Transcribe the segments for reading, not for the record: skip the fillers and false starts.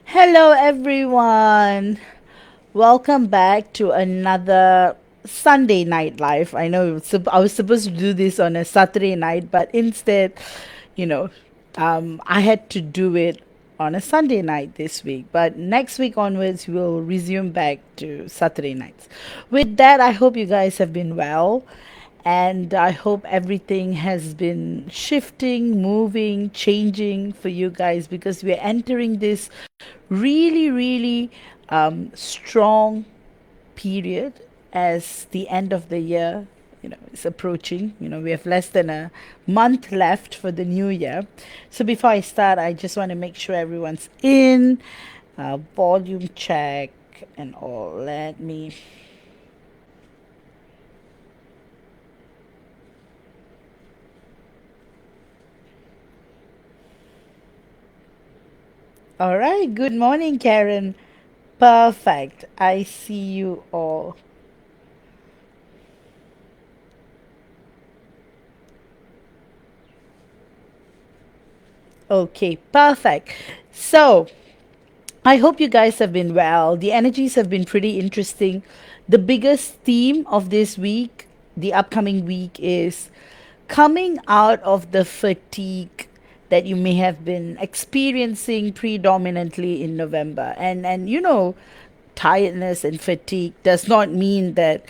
Hello, everyone. Welcome back to another Sunday night live. I know I was supposed to do this on a Saturday night, but instead, you know, I had to do it on a Sunday night this week. But next week onwards, we'll resume back to Saturday nights. With that, I hope you guys have been well. And I hope everything has been shifting, moving, changing for you guys because we're entering this really, really strong period as the end of the year is approaching. We have less than a month left for the new year. So before I start, I just want to make sure everyone's in, volume check and all. Let me. All right, good morning, Karen. Perfect. I see you all. Okay, perfect. So, I hope you guys have been well. The energies have been pretty interesting. The biggest theme of this week, the upcoming week, is coming out of the fatigue that you may have been experiencing predominantly in November. And tiredness and fatigue does not mean that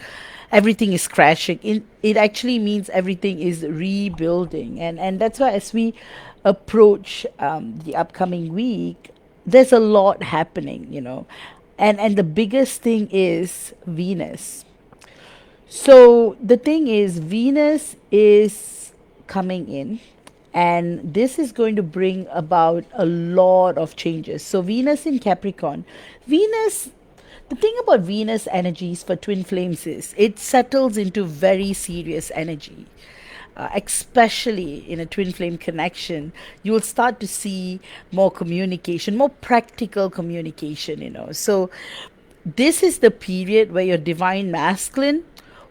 everything is crashing. It actually means everything is rebuilding. And that's why as we approach the upcoming week, there's a lot happening. And the biggest thing is Venus. So the thing is, Venus is coming in, and this is going to bring about a lot of changes. So, Venus in Capricorn, Venus. The thing about Venus energies for twin flames is it settles into very serious energy. Especially in a twin flame connection, you will start to see more communication, more practical communication. So, this is the period where your divine masculine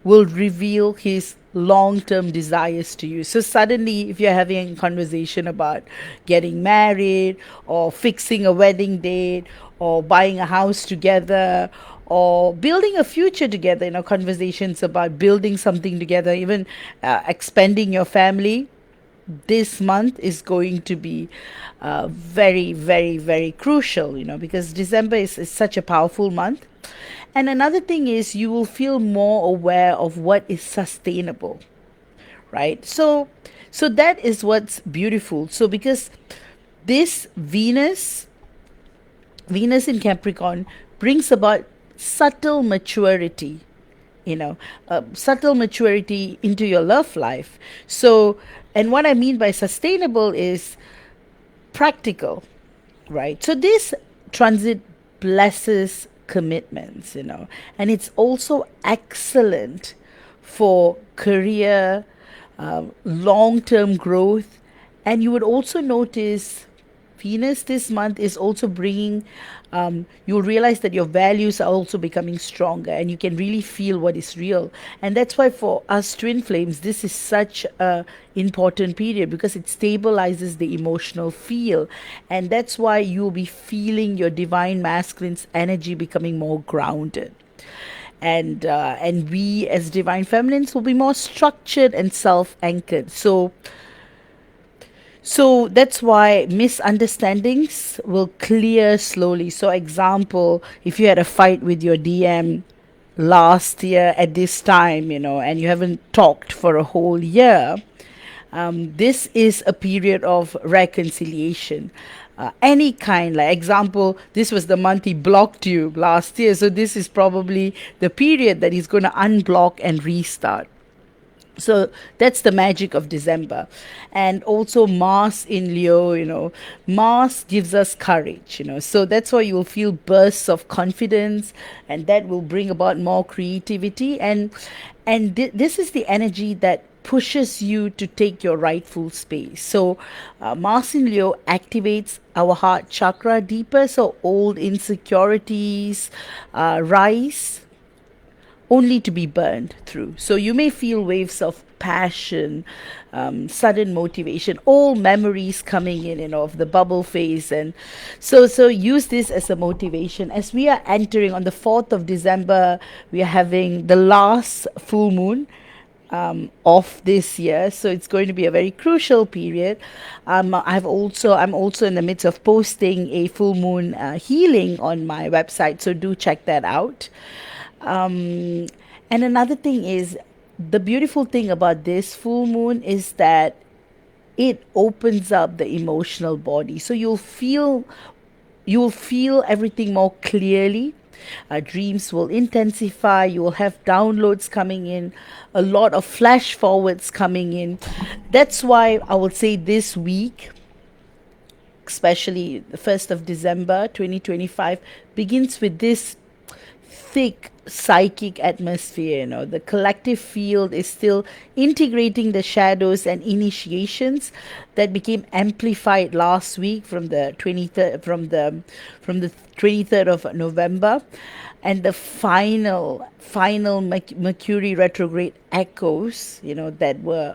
will reveal his long term desires to you. So, suddenly, if you're having a conversation about getting married or fixing a wedding date or buying a house together or building a future together, conversations about building something together, even expanding your family, this month is going to be very, very, very crucial, because December is such a powerful month. And another thing is you will feel more aware of what is sustainable, right? So that is what's beautiful. So because this Venus in Capricorn brings about subtle maturity, subtle maturity into your love life. So, and what I mean by sustainable is practical, right? So this transit blesses commitments, and it's also excellent for career, long term growth. And you would also notice Venus this month is also bringing, you'll realize that your values are also becoming stronger and you can really feel what is real. And that's why for us twin flames, this is such a important period because it stabilizes the emotional feel. And that's why you'll be feeling your divine masculine's energy becoming more grounded. And we as divine feminines will be more structured and self-anchored. So that's why misunderstandings will clear slowly. So, example, if you had a fight with your DM last year at this time, and you haven't talked for a whole year, this is a period of reconciliation. Any kind, like example, this was the month he blocked you last year. So, this is probably the period that he's going to unblock and restart. So that's the magic of December. And also Mars in Leo, Mars gives us courage. So that's why you'll feel bursts of confidence, and that will bring about more creativity. And this is the energy that pushes you to take your rightful space. So Mars in Leo activates our heart chakra deeper, so old insecurities rise, only to be burned through. So you may feel waves of passion, sudden motivation, all memories coming in, of the bubble phase. And so use this as a motivation. As we are entering on the 4th of December, we are having the last full moon of this year, so it's going to be a very crucial period. I'm also in the midst of posting a full moon healing on my website, so do check that out. um, and another thing is, the beautiful thing about this full moon is that it opens up the emotional body, so you'll feel everything more clearly. Dreams will intensify. You will have downloads coming in, a lot of flash forwards coming in. That's why I would say this week, especially the 1st of December 2025, begins with this thick psychic atmosphere. The collective field is still integrating the shadows and initiations that became amplified last week from the 23rd of November, and the final Mercury retrograde echoes, that were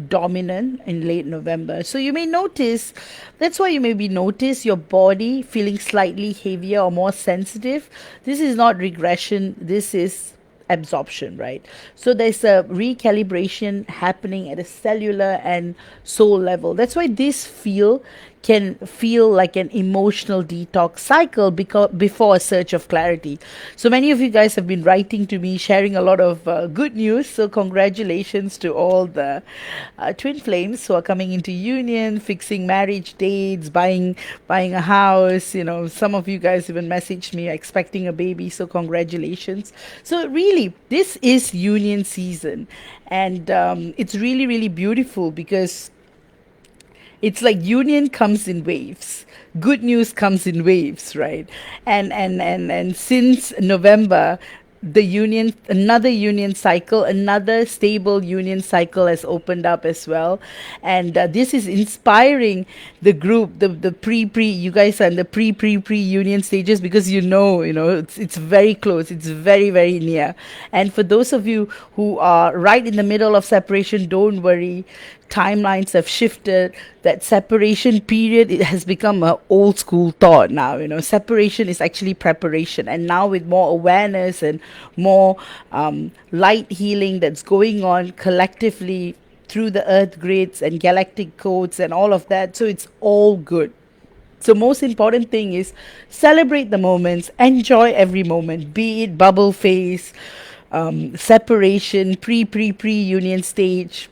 dominant in late November. So you may notice, that's why you maybe notice your body feeling slightly heavier or more sensitive. This is not regression, this is absorption, right? So there's a recalibration happening at a cellular and soul level. That's why this can feel like an emotional detox cycle before a surge of clarity. So many of you guys have been writing to me, sharing a lot of good news. So congratulations to all the twin flames who are coming into union, fixing marriage dates, buying a house. Some of you guys even messaged me expecting a baby. So congratulations. So really, this is union season, and it's really, really beautiful because it's like union comes in waves, good news comes in waves, right? And since November, another union cycle, another stable union cycle has opened up as well. And this is inspiring the group, the pre you guys are in the pre union stages, because it's very close, it's very, very near. And for those of you who are right in the middle of separation, don't worry, timelines have shifted. That separation period, it has become an old school thought now. Separation is actually preparation, and now with more awareness and more light healing that's going on collectively through the earth grids and galactic codes and all of that, so it's all good. So most important thing is celebrate the moments, enjoy every moment, be it bubble phase, separation, pre union stage,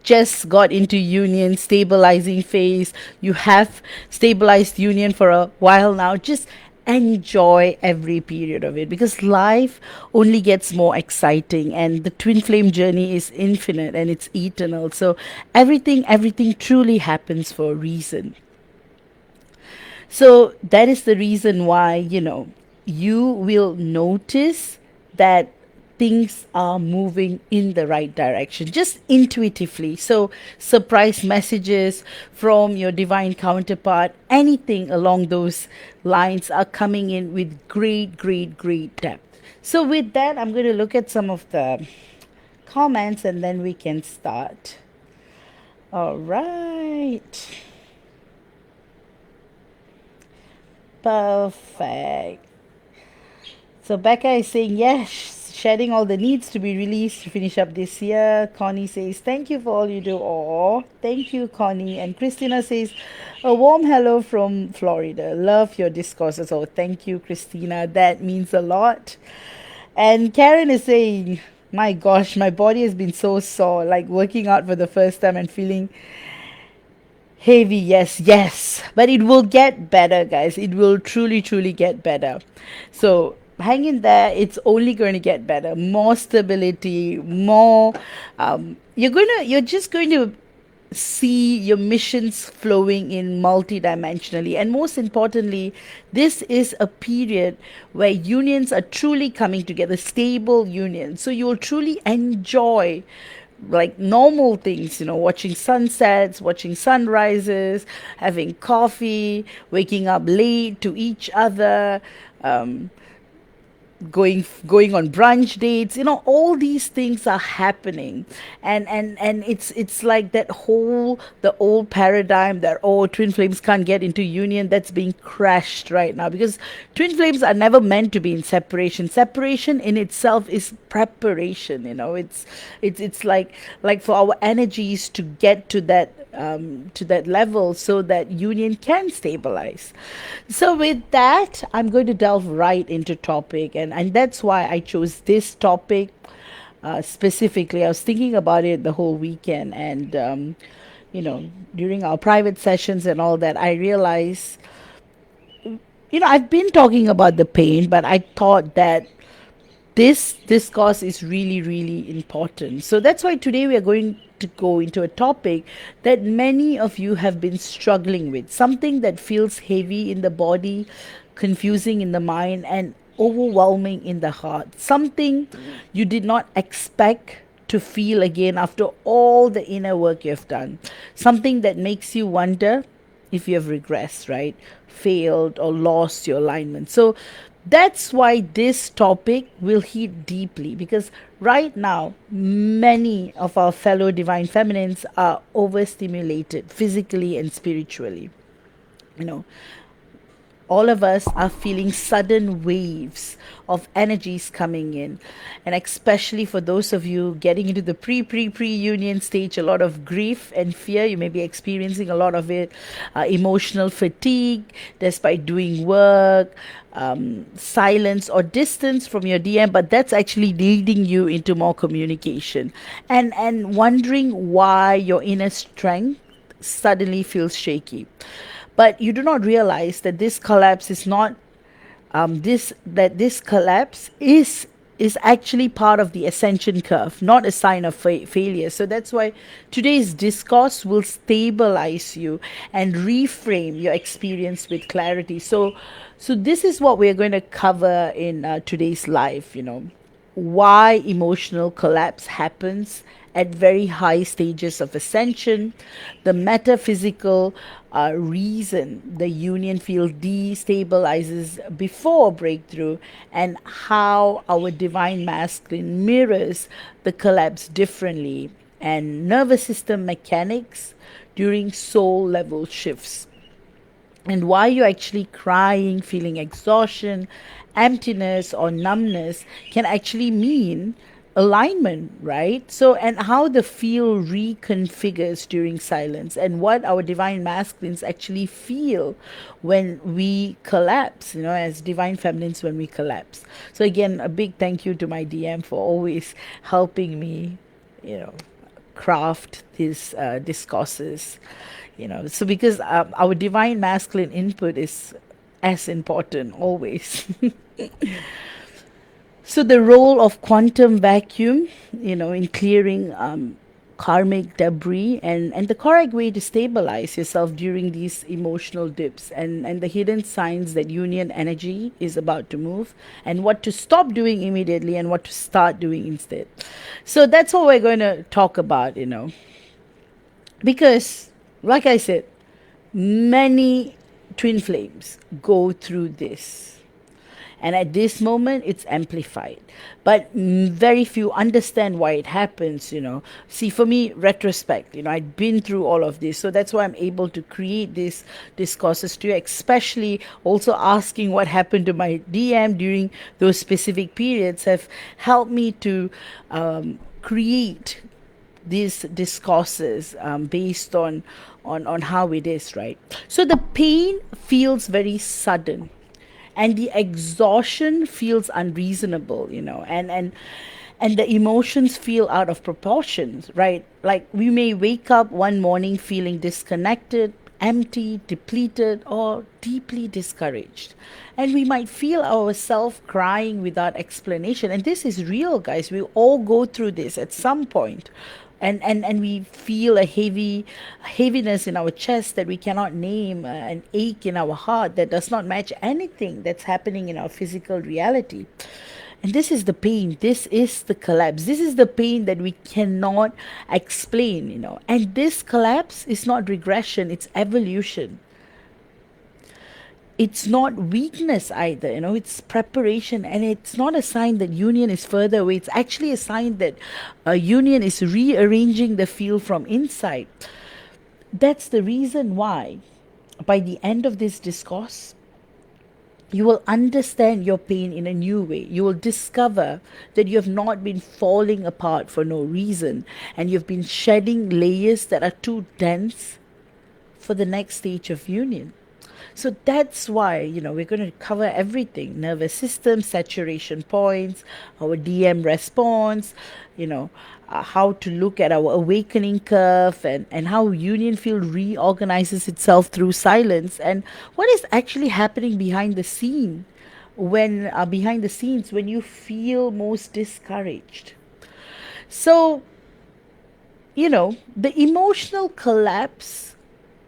just got into union, stabilizing phase. You have stabilized union for a while now. Just enjoy every period of it, because life only gets more exciting, and the twin flame journey is infinite and it's eternal. So everything truly happens for a reason. So that is the reason why, you will notice that things are moving in the right direction, just intuitively. So surprise messages from your divine counterpart, anything along those lines are coming in with great, great, great depth. So with that, I'm going to look at some of the comments and then we can start. All right. Perfect. So Becca is saying, yes, shedding all the needs to be released to finish up this year. Connie says, thank you for all you do. Oh, thank you, Connie. And Christina says, a warm hello from Florida. Love your discourses. Oh, thank you, Christina. That means a lot. And Karen is saying, my gosh, my body has been so sore, like working out for the first time and feeling heavy. Yes, but it will get better, guys. It will truly, truly get better. So hang in there. It's only going to get better. More stability, more. You're just going to see your missions flowing in multidimensionally, and most importantly, this is a period where unions are truly coming together, stable unions. So you'll truly enjoy like normal things, watching sunsets, watching sunrises, having coffee, waking up late to each other, going on brunch dates, all these things are happening. And it's like that whole the old paradigm that, oh, twin flames can't get into union, that's being crashed right now, because twin flames are never meant to be in separation. Separation in itself is preparation. It's like for our energies to get to that level so that union can stabilize. So with that, I'm going to delve right into topic, and that's why I chose this topic specifically. I was thinking about it the whole weekend, and during our private sessions and all that, I realized, I've been talking about the pain, but I thought that this discourse is really, really important. So that's why today we are going to go into a topic that many of you have been struggling with, something that feels heavy in the body, confusing in the mind, and overwhelming in the heart. Something you did not expect to feel again after all the inner work you've done. Something that makes you wonder if you have regressed, right? Failed or lost your alignment. So that's why this topic will hit deeply, because right now many of our fellow divine feminines are overstimulated physically and spiritually. You know, all of us are feeling sudden waves of energies coming in, and especially for those of you getting into the pre union stage, a lot of grief and fear. You may be experiencing a lot of it, emotional fatigue despite doing work, silence or distance from your DM, but that's actually leading you into more communication, and wondering why your inner strength suddenly feels shaky. But you do not realize that this collapse is not this collapse is actually part of the ascension curve, not a sign of failure. So that's why today's discourse will stabilize you and reframe your experience with clarity. So this is what we're going to cover in today's live. Why emotional collapse happens at very high stages of ascension, the metaphysical reason the union field destabilizes before breakthrough, and how our divine masculine mirrors the collapse differently, and nervous system mechanics during soul level shifts, and why you're actually crying, feeling exhaustion, emptiness, or numbness can actually mean alignment, right? So, and how the field reconfigures during silence, and what our divine masculines actually feel when we collapse, as divine feminines when we collapse. So, again, a big thank you to my DM for always helping me, craft these discourses. So because our divine masculine input is as important always. So the role of quantum vacuum, in clearing karmic debris, and the correct way to stabilize yourself during these emotional dips, and the hidden signs that union energy is about to move, and what to stop doing immediately and what to start doing instead. So that's what we're going to talk about, because, like I said, many twin flames go through this. And at this moment, it's amplified. But very few understand why it happens. See, for me, retrospect, I'd been through all of this. So that's why I'm able to create these discourses to you, especially also asking what happened to my DM during those specific periods have helped me to create these discourses based on how it is, right? So the pain feels very sudden, and the exhaustion feels unreasonable, and the emotions feel out of proportions, right? Like we may wake up one morning feeling disconnected, empty, depleted, or deeply discouraged. And we might feel ourselves crying without explanation. And this is real, guys. We all go through this at some point. And we feel a heaviness in our chest that we cannot name, an ache in our heart that does not match anything that's happening in our physical reality. And this is the pain. This is the collapse. This is the pain that we cannot explain. And this collapse is not regression, it's evolution. it's not weakness either, it's preparation, and it's not a sign that union is further away. It's actually a sign that a union is rearranging the field from inside. That's the reason why, by the end of this discourse, you will understand your pain in a new way. You will discover that you have not been falling apart for no reason, and you've been shedding layers that are too dense for the next stage of union. So that's why, we're going to cover everything: nervous system, saturation points, our DM response, how to look at our awakening curve, and how union field reorganizes itself through silence, and what is actually happening behind the scene behind the scenes when you feel most discouraged. So, the emotional collapse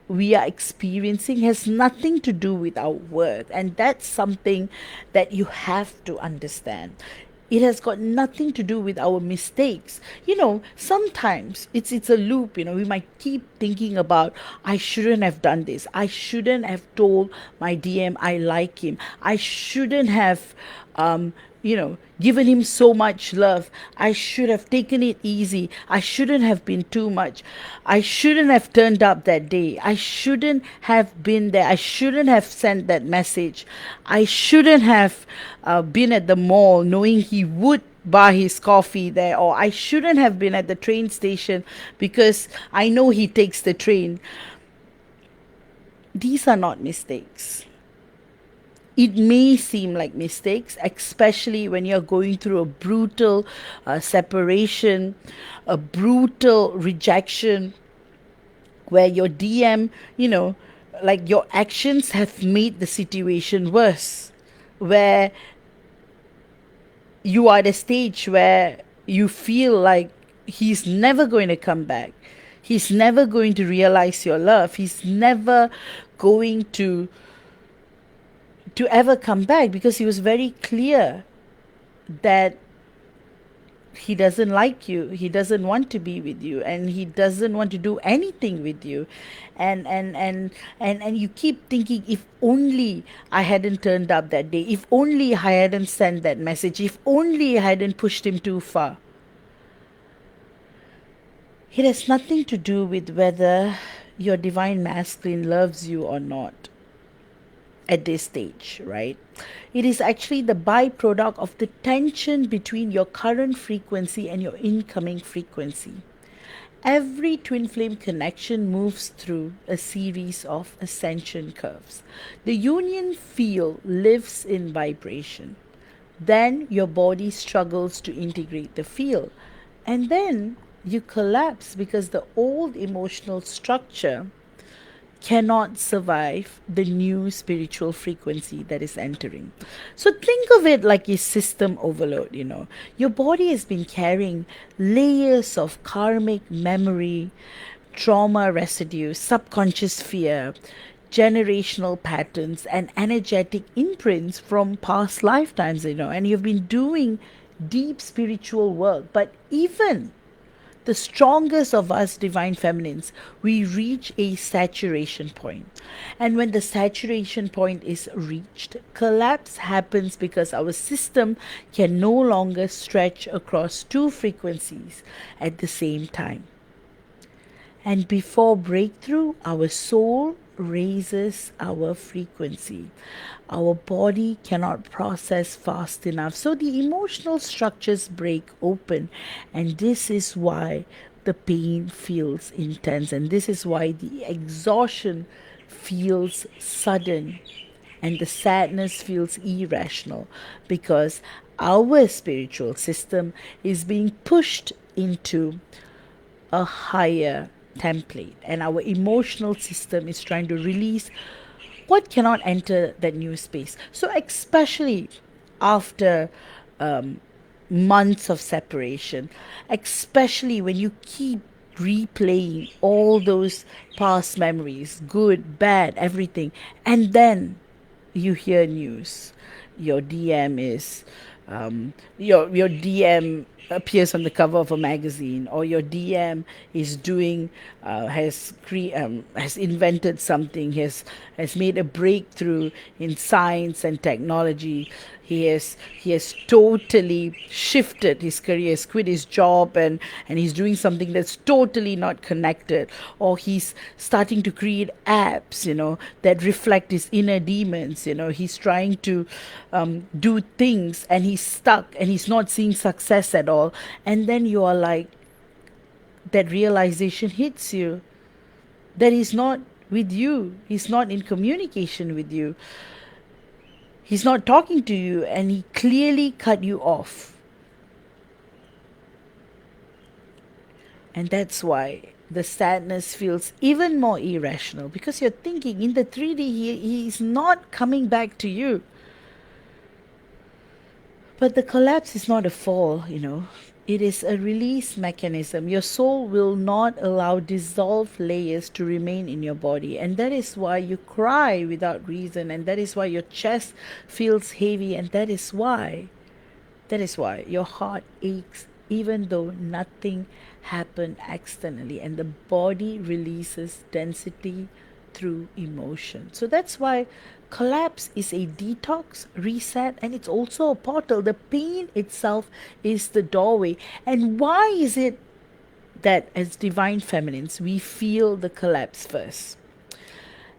we are experiencing has nothing to do with our worth, and that's something that you have to understand. It has got nothing to do with our mistakes. Sometimes it's a loop. We might keep thinking about, I shouldn't have done this, I shouldn't have told my DM I like him, I shouldn't have given him so much love. I should have taken it easy. I shouldn't have been too much. I shouldn't have turned up that day. I shouldn't have been there. I shouldn't have sent that message. I shouldn't have been at the mall knowing he would buy his coffee there, or I shouldn't have been at the train station because I know he takes the train. These are not mistakes. It may seem like mistakes, especially when you're going through a brutal separation, a brutal rejection, where your DM, like your actions have made the situation worse, where you are at a stage where you feel like he's never going to come back. He's never going to realize your love. He's never going to ever come back, because he was very clear that he doesn't like you, he doesn't want to be with you, and he doesn't want to do anything with you. And you keep thinking, if only I hadn't turned up that day, if only I hadn't sent that message, if only I hadn't pushed him too far. It has nothing to do with whether your divine masculine loves you or not at this stage, right? It is actually the byproduct of the tension between your current frequency and your incoming frequency. Every twin flame connection moves through a series of ascension curves. The union field lives in vibration. Then your body struggles to integrate the field. And then you collapse because the old emotional structure cannot survive the new spiritual frequency that is entering. So think of it like a system overload. Your body has been carrying layers of karmic memory, trauma residue, subconscious fear, generational patterns, and energetic imprints from past lifetimes, and you've been doing deep spiritual work. But even the strongest of us divine feminines, we reach a saturation point. And when the saturation point is reached, collapse happens because our system can no longer stretch across two frequencies at the same time. And before breakthrough, our soul raises our frequency. Our body cannot process fast enough. So the emotional structures break open. And this is why the pain feels intense. And this is why the exhaustion feels sudden. And the sadness feels irrational. Because our spiritual system is being pushed into a higher template, and our emotional system is trying to release what cannot enter that new space. So especially after months of separation, especially when you keep replaying all those past memories, good, bad, everything, and then you hear news, your DM is your DM appears on the cover of a magazine, or your DM is doing has invented something, has made a breakthrough in science and technology. He has totally shifted his career, has quit his job, and he's doing something that's totally not connected, or he's starting to create apps, that reflect his inner demons. He's trying to do things, and he's stuck, and he's not seeing success at all. And then you are like, that realization hits you that he's not with you, he's not in communication with you, he's not talking to you, and he clearly cut you off. And that's why the sadness feels even more irrational, because you're thinking in the 3D, he's not coming back to you. But the collapse is not a fall. It is a release mechanism. Your soul will not allow dissolved layers to remain in your body. And that is why you cry without reason. And that is why your chest feels heavy. And that is why your heart aches, even though nothing happened externally. And the body releases density through emotion. So that's why collapse is a detox, reset, and it's also a portal. The pain itself is the doorway. And why is it that as divine feminines, we feel the collapse first?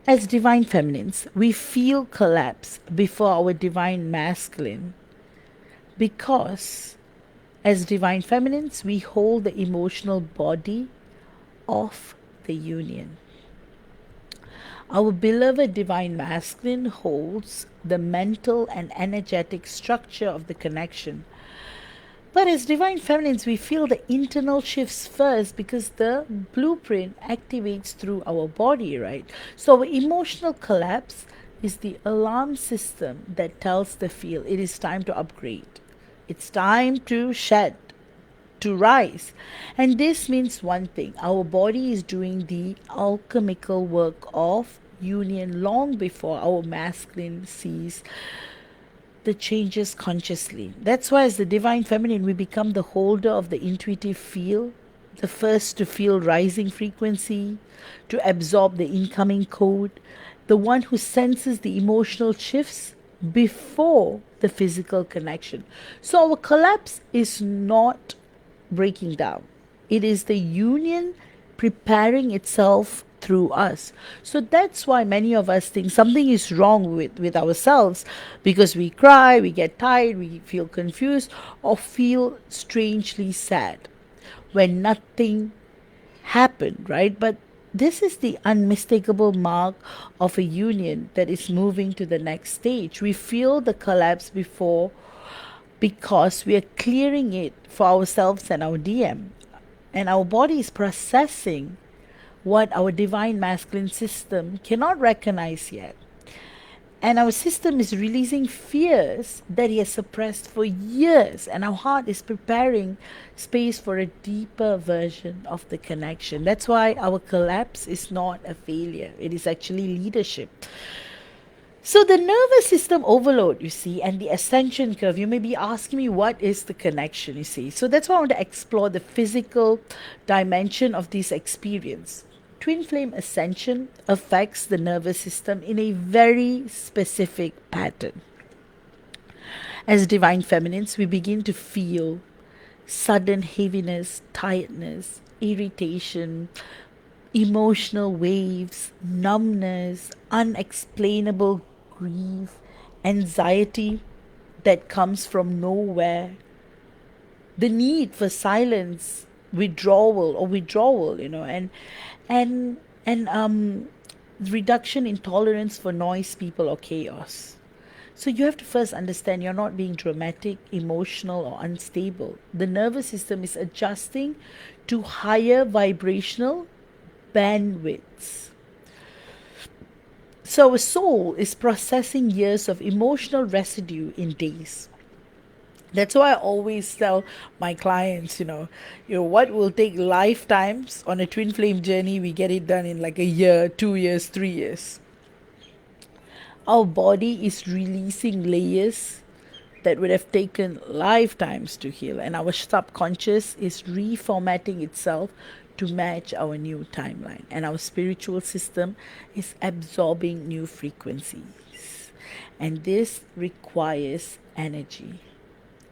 As divine feminines, we feel collapse before our divine masculine, because as divine feminines, we hold the emotional body of the union. Our beloved divine masculine holds the mental and energetic structure of the connection. But as divine feminines, we feel the internal shifts first, because the blueprint activates through our body, right? So our emotional collapse is the alarm system that tells the field it is time to upgrade. It's time to shed, to rise. And this means one thing: our body is doing the alchemical work of union long before our masculine sees the changes consciously. That's why as the divine feminine, we become the holder of the intuitive field, the first to feel rising frequency, to absorb the incoming code, the one who senses the emotional shifts before the physical connection. So our collapse is not breaking down. It is the union preparing itself through us. So that's why many of us think something is wrong with ourselves, because we cry, we get tired, we feel confused, or feel strangely sad when nothing happened, right? But this is the unmistakable mark of a union that is moving to the next stage. We feel the collapse before, because we are clearing it for ourselves and our DM. And our body is processing what our divine masculine system cannot recognize yet. And our system is releasing fears that he has suppressed for years. And our heart is preparing space for a deeper version of the connection. That's why our collapse is not a failure, it is actually leadership. So the nervous system overload, you see, and the ascension curve, you may be asking me, what is the connection, you see? So that's why I want to explore the physical dimension of this experience. Twin flame ascension affects the nervous system in a very specific pattern. As divine feminines, we begin to feel sudden heaviness, tiredness, irritation, emotional waves, numbness, unexplainable grief, anxiety that comes from nowhere, the need for silence, withdrawal, and reduction in tolerance for noise, people, or chaos. So you have to first understand you're not being dramatic, emotional, or unstable. The nervous system is adjusting to higher vibrational bandwidths. So a soul is processing years of emotional residue in days. That's why I always tell my clients, what will take lifetimes on a twin flame journey, we get it done in like a year, 2 years, 3 years. Our body is releasing layers that would have taken lifetimes to heal. And our subconscious is reformatting itself to match our new timeline. And our spiritual system is absorbing new frequencies. And this requires energy,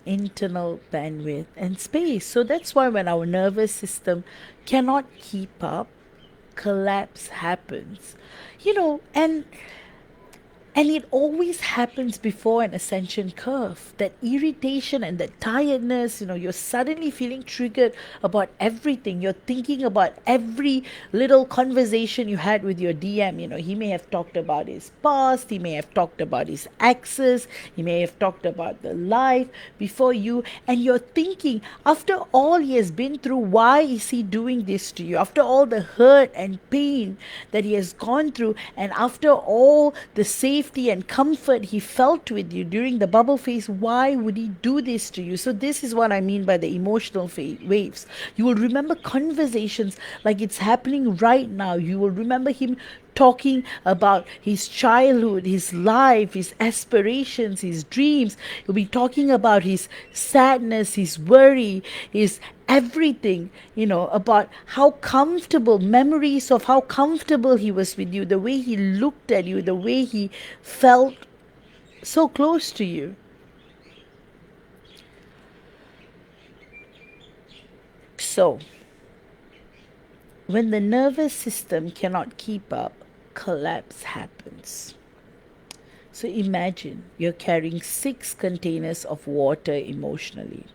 internal bandwidth, and space. So that's why when our nervous system cannot keep up, collapse happens. And it always happens before an ascension curve. That irritation and that tiredness, you're suddenly feeling triggered about everything. You're thinking about every little conversation you had with your DM. He may have talked about his past, he may have talked about his exes, he may have talked about the life before you. And you're thinking, after all he has been through, why is he doing this to you? After all the hurt and pain that he has gone through, and after all the safety and comfort he felt with you during the bubble phase, why would he do this to you? So this is what I mean by the emotional waves. You will remember conversations like it's happening right now. You will remember him talking about his childhood, his life, his aspirations, his dreams. He'll be talking about his sadness, his worry, his everything, about how comfortable, memories of how comfortable he was with you, the way he looked at you, the way he felt so close to you. So, when the nervous system cannot keep up, collapse happens. So imagine you're carrying 6 containers of water emotionally.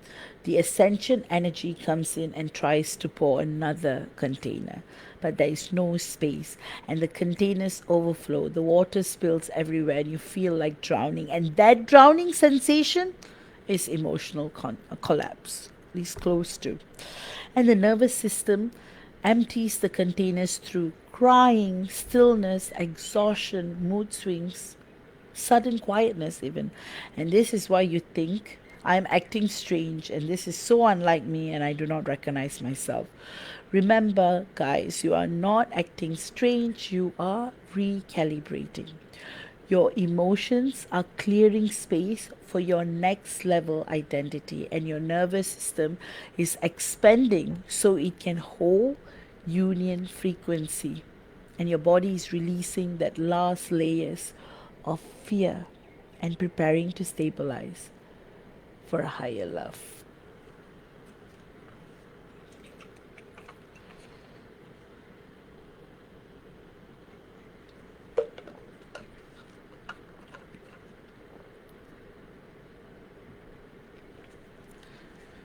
The ascension energy comes in and tries to pour another container, but there is no space, and the containers overflow. The water spills everywhere, and you feel like drowning. And that drowning sensation is emotional collapse, at least close to. And the nervous system empties the containers through crying, stillness, exhaustion, mood swings, sudden quietness even. And this is why you think, I'm acting strange and this is so unlike me and I do not recognize myself. Remember, guys, you are not acting strange, you are recalibrating. Your emotions are clearing space for your next level identity, and your nervous system is expanding so it can hold union frequency, and your body is releasing that last layers of fear and preparing to stabilize for a higher love.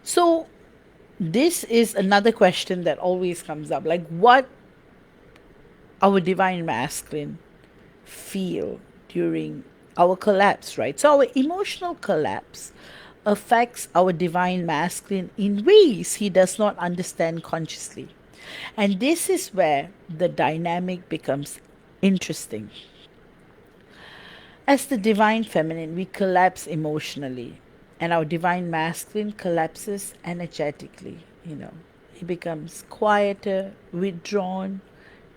So this is another question that always comes up, like what our divine masculine feel during our collapse, right? So our emotional collapse affects our divine masculine in ways he does not understand consciously. And this is where the dynamic becomes interesting. As the divine feminine, we collapse emotionally, and our divine masculine collapses energetically. He becomes quieter, withdrawn,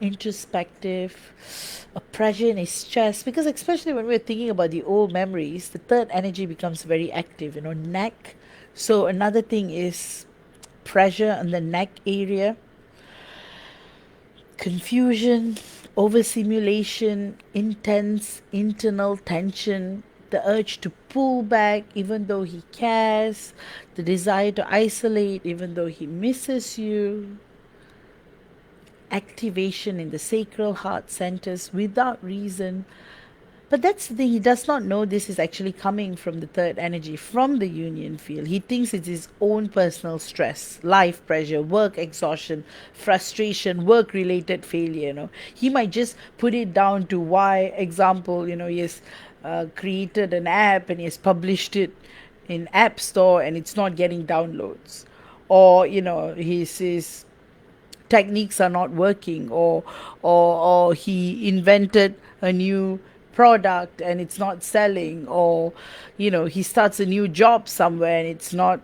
introspective, a pressure in his chest. Because especially when we're thinking about the old memories, the third energy becomes very active. Neck. So another thing is pressure on the neck area, confusion, overstimulation, intense internal tension, the urge to pull back even though he cares, the desire to isolate even though he misses you, activation in the sacral heart centers without reason. But that's the thing, he does not know this is actually coming from the third energy, from the union field. He thinks it's his own personal stress, life pressure, work exhaustion, frustration, work related failure. He might just put it down to why, example, he has created an app and he has published it in App Store and it's not getting downloads. Or, his techniques are not working, or he invented a new product and it's not selling, or he starts a new job somewhere and it's not,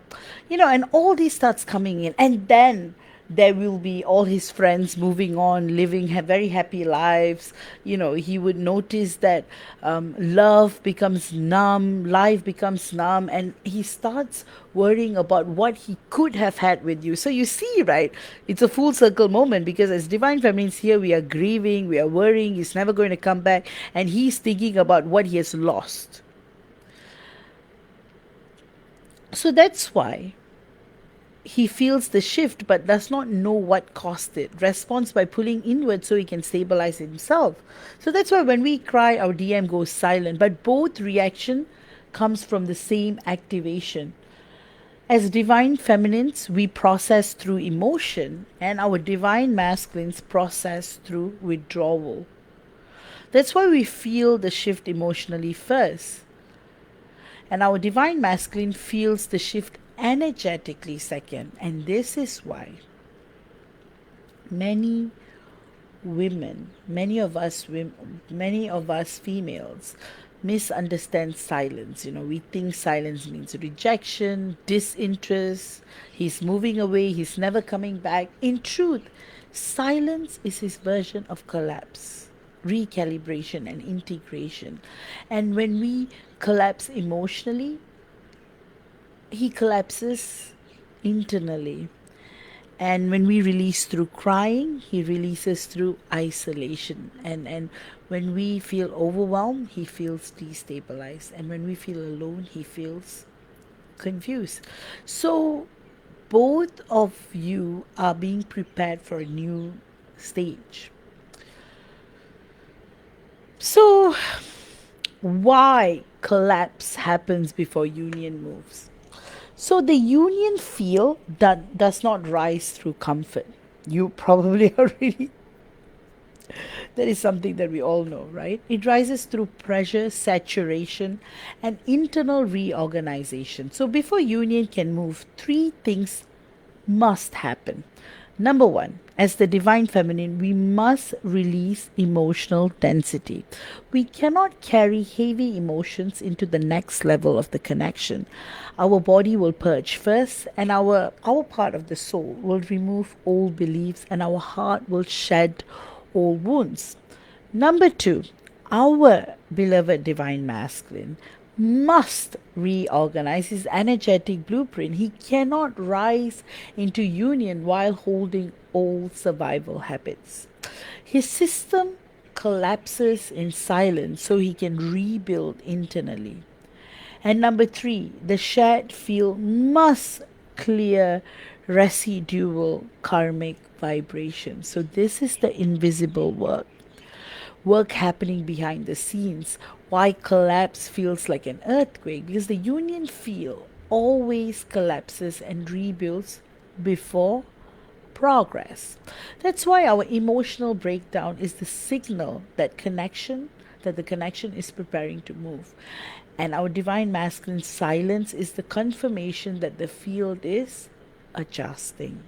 and all this starts coming in. And then there will be all his friends moving on, living very happy lives. He would notice that love becomes numb, life becomes numb, and he starts worrying about what he could have had with you. So you see, right? It's a full circle moment, because as divine feminines here, we are grieving, we are worrying, he's never going to come back, and he's thinking about what he has lost. So that's why he feels the shift but does not know what caused it. Responds by pulling inward so he can stabilize himself. So that's why when we cry, our DM goes silent. But both reaction comes from the same activation. As divine feminines, we process through emotion, and our divine masculines process through withdrawal. That's why we feel the shift emotionally first. And our divine masculine feels the shift energetically second. And this is why many women, many of us females misunderstand silence. We think silence means rejection, disinterest, he's moving away, he's never coming back. In truth, silence is his version of collapse, recalibration, and integration. And when we collapse emotionally, he collapses internally. And when we release through crying, he releases through isolation. And when we feel overwhelmed, he feels destabilized. And when we feel alone, he feels confused. So both of you are being prepared for a new stage. So why collapse happens before union moves? So the union feel that does not rise through comfort. You probably already, that is something that we all know, right? It rises through pressure, saturation, and internal reorganization. So before union can move, three things must happen. Number one, as the divine feminine, we must release emotional density. We cannot carry heavy emotions into the next level of the connection. Our body will purge first, and our part of the soul will remove old beliefs, and our heart will shed old wounds. Number two, our beloved divine masculine must reorganize his energetic blueprint. He cannot rise into union while holding old survival habits. His system collapses in silence so he can rebuild internally. And number three, the shared field must clear residual karmic vibration. So this is the invisible work happening behind the scenes. Why collapse feels like an earthquake? Because the union field always collapses and rebuilds before progress. That's why our emotional breakdown is the signal that the connection is preparing to move. And our divine masculine silence is the confirmation that the field is adjusting.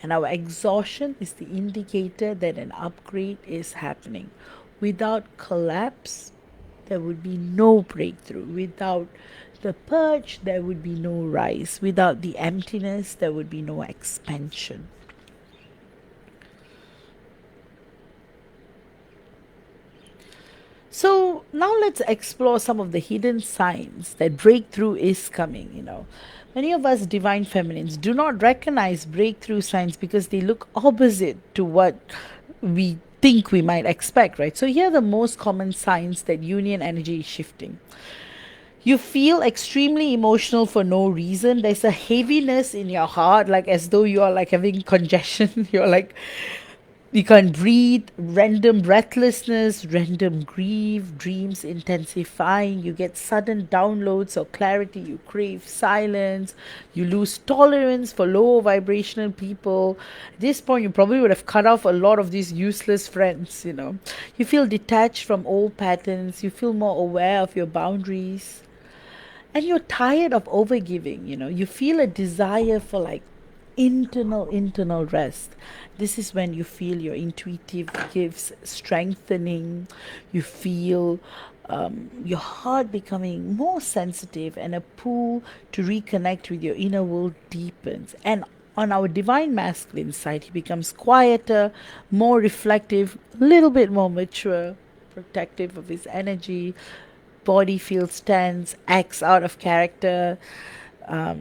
And our exhaustion is the indicator that an upgrade is happening. Without collapse, there would be no breakthrough. Without the purge, there would be no rise. Without the emptiness, there would be no expansion. So now let's explore some of the hidden signs that breakthrough is coming. Many of us divine feminines do not recognize breakthrough signs because they look opposite to what we think we might expect, right? So here are the most common signs that union energy is shifting. You feel extremely emotional for no reason. There's a heaviness in your heart, like as though you are like having congestion. You're like, you can't breathe, random breathlessness, random grief, dreams intensifying. You get sudden downloads or clarity. You crave silence. You lose tolerance for low vibrational people. At this point, you probably would have cut off a lot of these useless friends. You feel detached from old patterns. You feel more aware of your boundaries. And you're tired of overgiving. You feel a desire for like internal rest. This is when you feel your intuitive gifts strengthening. You feel your heart becoming more sensitive, and a pull to reconnect with your inner world deepens. And On our divine masculine side, he becomes quieter, more reflective, a little bit more mature, protective of his energy, body feels tense, acts out of character.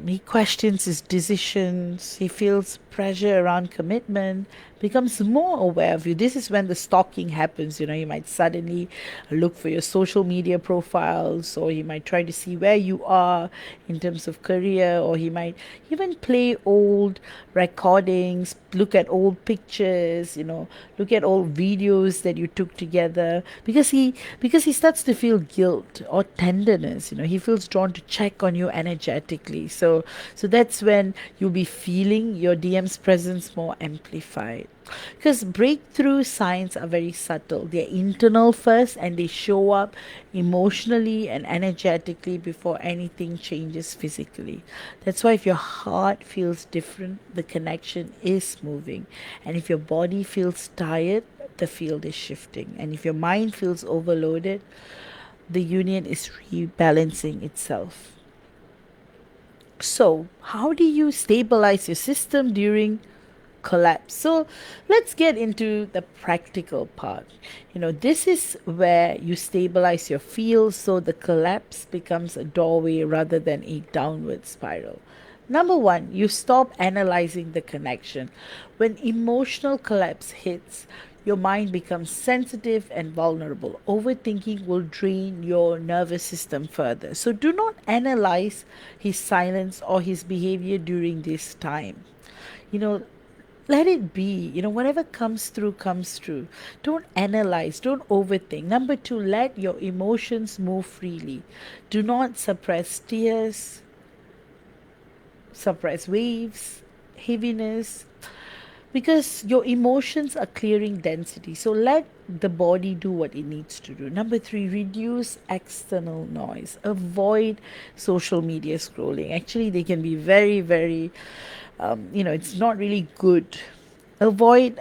He questions his decisions. He feels pressure around commitment, becomes more aware of you. This is when the stalking happens. You might suddenly look for your social media profiles, or he might try to see where you are in terms of career, or he might even play old recordings, look at old pictures, look at old videos that you took together, because he starts to feel guilt or tenderness. He feels drawn to check on you energetically. So that's when you'll be feeling your DM's presence more amplified. Because breakthrough signs are very subtle. They're internal first, and they show up emotionally and energetically before anything changes physically. That's why if your heart feels different, the connection is moving. And if your body feels tired, the field is shifting. And if your mind feels overloaded, the union is rebalancing itself. So, how do you stabilize your system during collapse? So, let's get into the practical part. This is where you stabilize your field so the collapse becomes a doorway rather than a downward spiral. Number one, you stop analyzing the connection. When emotional collapse hits, your mind becomes sensitive and vulnerable. Overthinking will drain your nervous system further. So do not analyze his silence or his behavior during this time. You know, let it be. Whatever comes through, comes through. Don't analyze, don't overthink. Number two, let your emotions move freely. Do not suppress tears, suppress waves, heaviness, because your emotions are clearing density. So let the body do what it needs to do. Number three, reduce external noise. Avoid social media scrolling. Actually, they can be very, very, it's not really good. Avoid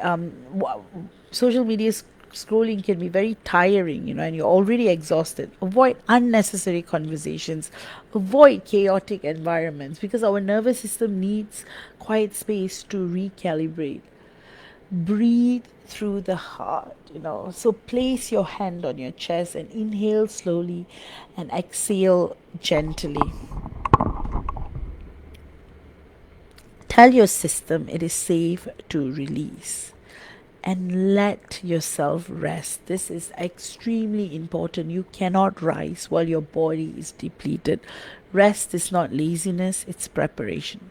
social media scrolling can be very tiring, and you're already exhausted. Avoid unnecessary conversations. Avoid chaotic environments, because our nervous system needs quiet space to recalibrate. Breathe through the heart. So place your hand on your chest and inhale slowly and exhale gently. Tell your system it is safe to release, and let yourself rest. This is extremely important. You cannot rise while your body is depleted. Rest is not laziness, it's preparation.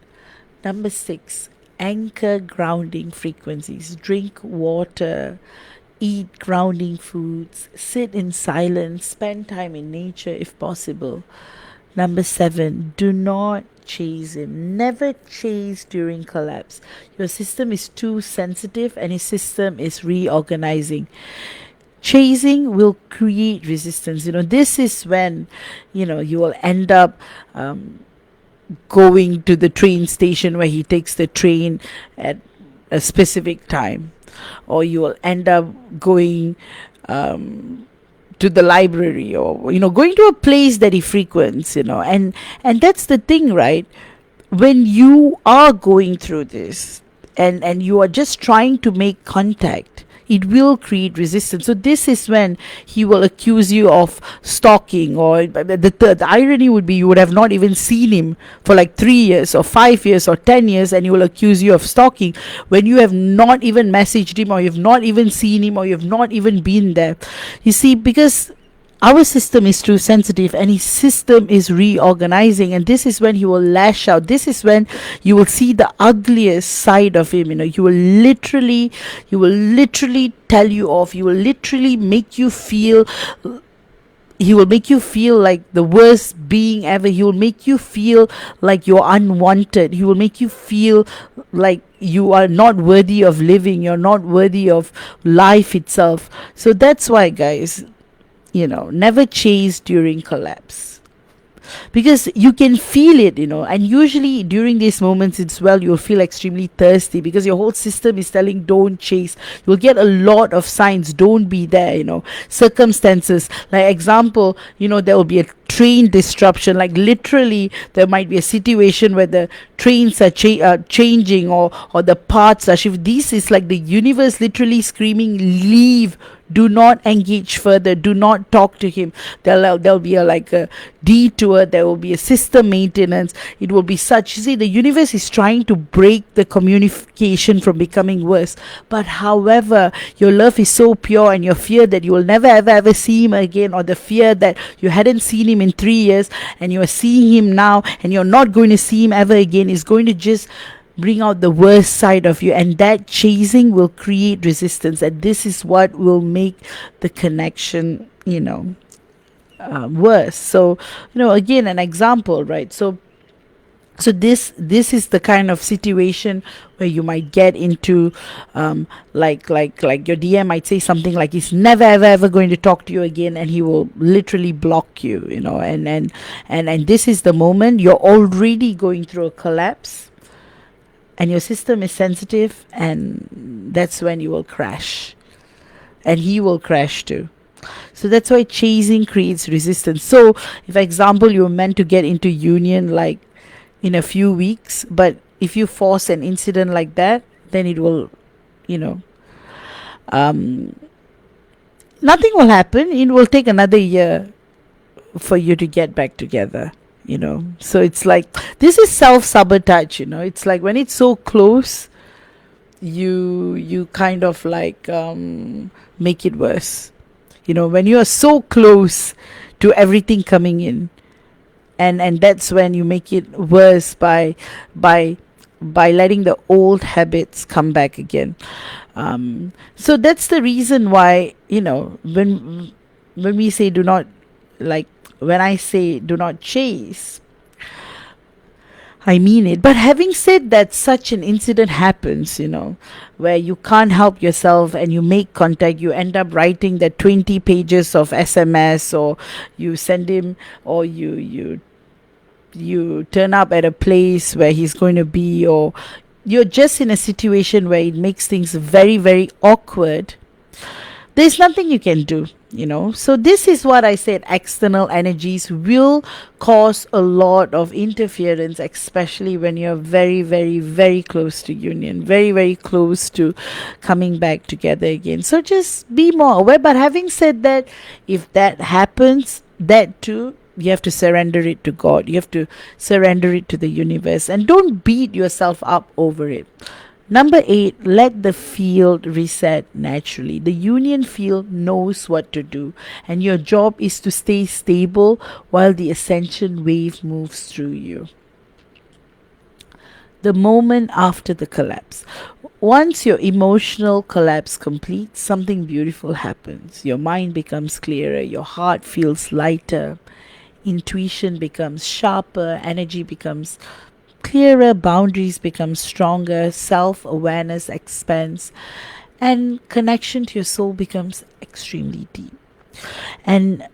Number six, anchor grounding frequencies. Drink water, eat grounding foods, sit in silence, spend time in nature if possible. Number seven, do not chase him. Never chase during collapse. Your system is too sensitive and his system is reorganizing. Chasing will create resistance. This is when, you will end up going to the train station where he takes the train at a specific time, or you will end up going to the library, or going to a place that he frequents, and that's the thing, right? When you are going through this, and you are just trying to make contact, it will create resistance. So this is when he will accuse you of stalking, or the irony would be you would have not even seen him for like 3 years or 5 years or 10 years, and he will accuse you of stalking when you have not even messaged him, or you have not even seen him, or you have not even been there. You see, because our system is too sensitive and his system is reorganizing, and this is when he will lash out. This is when you will see the ugliest side of him. He will literally tell you off. He will literally make you feel like the worst being ever. He will make you feel like you're unwanted. He will make you feel like you are not worthy of living. You're not worthy of life itself. So that's why, guys, never chase during collapse, because you can feel it, and usually during these moments you'll feel extremely thirsty, because your whole system is telling don't chase. You'll get a lot of signs, don't be there, circumstances, like example, there will be a train disruption, like literally there might be a situation where the trains are changing, or the paths are shifting. This is like the universe literally screaming, leave, do not engage further, do not talk to him. There'll be like a detour, there will be a system maintenance. It will be such, you see, the universe is trying to break the communication from becoming worse. But however, your love is so pure, and your fear that you will never ever see him again, or the fear that you hadn't seen him in 3 years and you are seeing him now and you're not going to see him ever again, is going to just bring out the worst side of you, and that chasing will create resistance, and this is what will make the connection, worse. So, again, an example, right? So this is the kind of situation where you might get into, like your DM might say something like he's never ever going to talk to you again, and he will literally block you, and this is the moment you're already going through a collapse, and your system is sensitive, and that's when you will crash, and he will crash too. So that's why chasing creates resistance. So if, for example, you're meant to get into union like in a few weeks, but if you force an incident like that, then it will, nothing will happen. It will take another year for you to get back together. So it's like, this is self-sabotage. It's like when it's so close, you kind of like make it worse. When you are so close to everything coming in, and that's when you make it worse by letting the old habits come back again. So that's the reason why, when we say do not, like when I say do not chase, I mean it. But having said that, such an incident happens, where you can't help yourself and you make contact, you end up writing the 20 pages of SMS, or you send him, or you turn up at a place where he's going to be, or you're just in a situation where it makes things very, very awkward. There's nothing you can do. So this is what I said, external energies will cause a lot of interference, especially when you're very, very, very close to union, very, very close to coming back together again. So just be more aware. But having said that, if that happens, that too, you have to surrender it to God. You have to surrender it to the universe, and don't beat yourself up over it. Number 8, let the field reset naturally. The union field knows what to do, and your job is to stay stable while the ascension wave moves through you. The moment after the collapse. Once your emotional collapse completes, something beautiful happens. Your mind becomes clearer, your heart feels lighter, intuition becomes sharper, energy becomes clearer, boundaries become stronger, self-awareness expands, and connection to your soul becomes extremely deep. And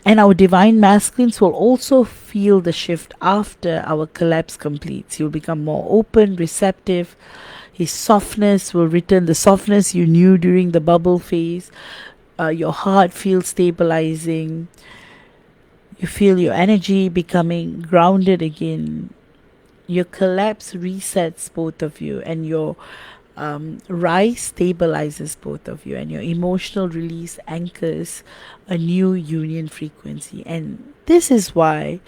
our divine masculines will also feel the shift after our collapse completes. You'll become more open, receptive. His softness will return, the softness you knew during the bubble phase. Your heart feels stabilizing. You feel your energy becoming grounded again. Your collapse resets both of you, and your rise stabilizes both of you, and your emotional release anchors a new union frequency. And this is why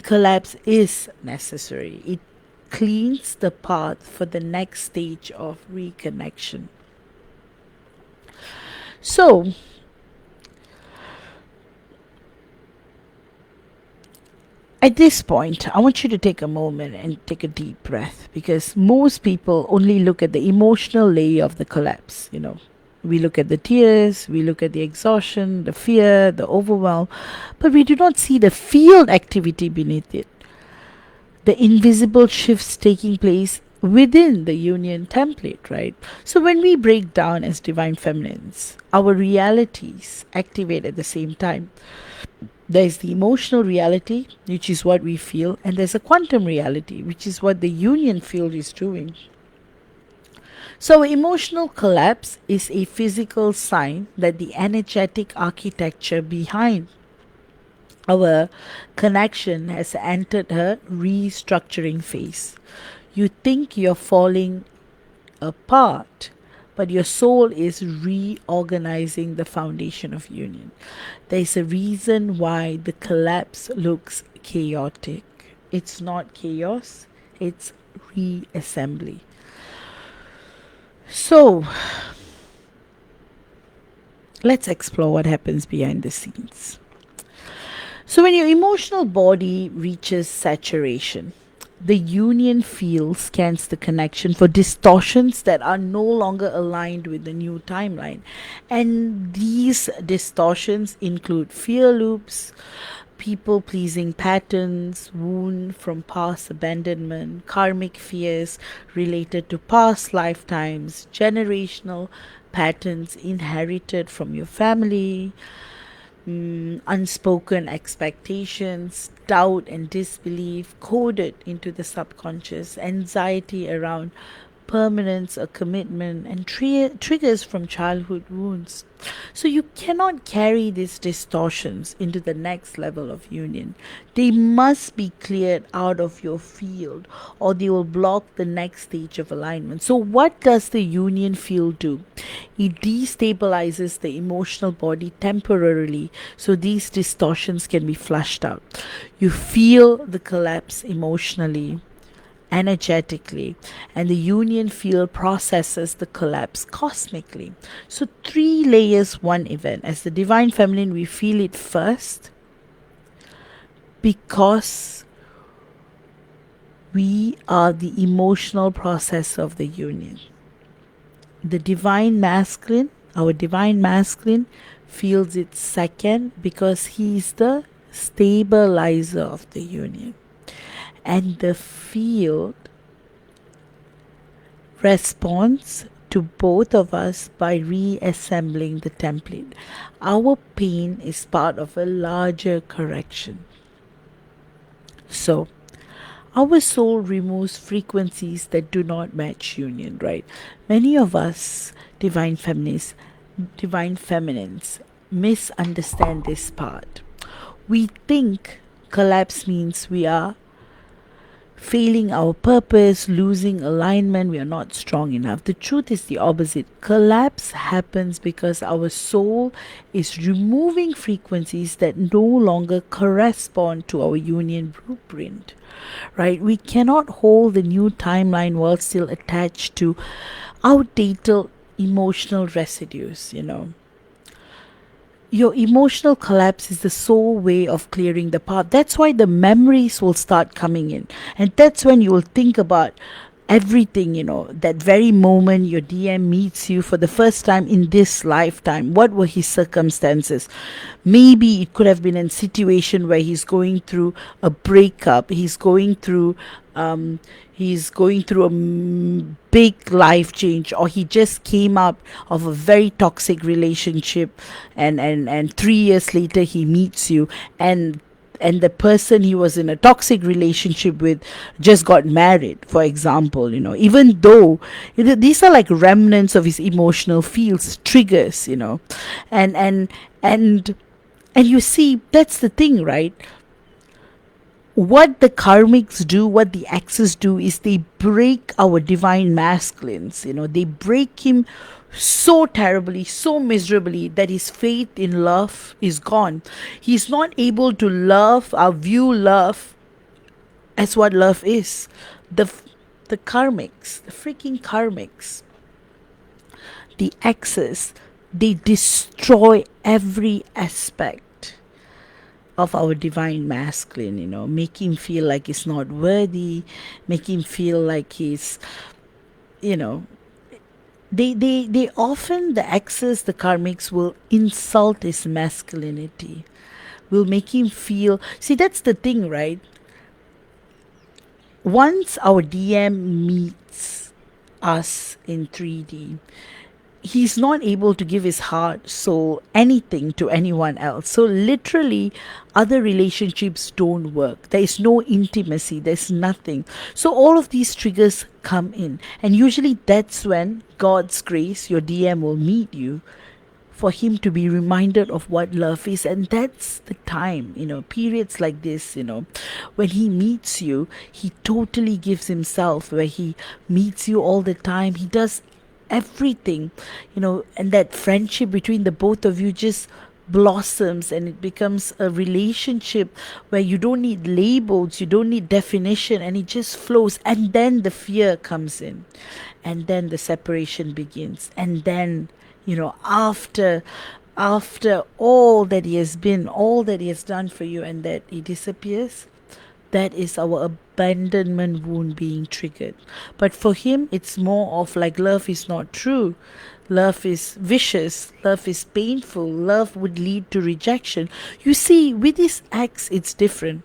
collapse is necessary. It cleans the path for the next stage of reconnection. So, at this point, I want you to take a moment and take a deep breath, because most people only look at the emotional layer of the collapse. We look at the tears, we look at the exhaustion, the fear, the overwhelm, but we do not see the field activity beneath it. The invisible shifts taking place within the union template, right? So when we break down as divine feminines, our realities activate at the same time. There's the emotional reality, which is what we feel, and there's a quantum reality, which is what the union field is doing. So emotional collapse is a physical sign that the energetic architecture behind Our connection has entered a restructuring phase. You think you're falling apart, but your soul is reorganizing the foundation of union. There's a reason why the collapse looks chaotic. It's not chaos, it's reassembly. So, let's explore what happens behind the scenes. So, when your emotional body reaches saturation, the union field scans the connection for distortions that are no longer aligned with the new timeline. And these distortions include fear loops, people pleasing patterns, wound from past abandonment, karmic fears related to past lifetimes, generational patterns inherited from your family, unspoken expectations, doubt and disbelief coded into the subconscious, anxiety around permanence or commitment, and triggers from childhood wounds. So you cannot carry these distortions into the next level of union. They must be cleared out of your field or they will block the next stage of alignment. So what does the union field do? It destabilizes the emotional body temporarily so these distortions can be flushed out. You feel the collapse emotionally, energetically, and the union field processes the collapse cosmically. So, three layers, one event. As the divine feminine, we feel it first because we are the emotional process of the union. The divine masculine, our divine masculine, feels it second because he is the stabilizer of the union. And the field responds to both of us by reassembling the template. Our pain is part of a larger correction. So, our soul removes frequencies that do not match union, right? Many of us, divine feminines, misunderstand this part. We think collapse means we are failing our purpose, losing alignment, we are not strong enough. The truth is the opposite. Collapse happens because our soul is removing frequencies that no longer correspond to our union blueprint. Right? We cannot hold the new timeline while still attached to outdated emotional residues. Your emotional collapse is the sole way of clearing the path. That's why the memories will start coming in. And that's when you will think about everything, that very moment your DM meets you for the first time in this lifetime. What were his circumstances? Maybe it could have been a situation where he's going through a breakup, he's going through a big life change, or he just came out of a very toxic relationship, and 3 years later he meets you, and the person he was in a toxic relationship with just got married, for example. Even though these are like remnants of his emotional fields, triggers. And and and and you see, that's the thing, right? What the karmics do, what the exes do, is they break our divine masculines. They break him so terribly, so miserably, that his faith in love is gone. He's not able to love or view love as what love is. The karmics, the freaking karmics, the exes, they destroy every aspect of our divine masculine, make him feel like he's not worthy, make him feel like he's, you know, they often, the exes, the karmics will insult his masculinity, will make him feel, see, that's the thing, right? Once our DM meets us in 3D, he's not able to give his heart, soul, anything to anyone else. So literally, other relationships don't work. There is no intimacy. There's nothing. So all of these triggers come in, and usually that's when God's grace, your DM will meet you for him to be reminded of what love is. And that's the time, periods like this, when he meets you, he totally gives himself, where he meets you all the time. He does everything, and that friendship between the both of you just blossoms, and it becomes a relationship where you don't need labels, you don't need definition, and it just flows. And then the fear comes in, and then the separation begins, and then, after all that he has been, all that he has done for you, and that he disappears, that is our abandonment wound being triggered. But for him, it's more of like, love is not true. Love is vicious. Love is painful. Love would lead to rejection. You see, with his ex, it's different.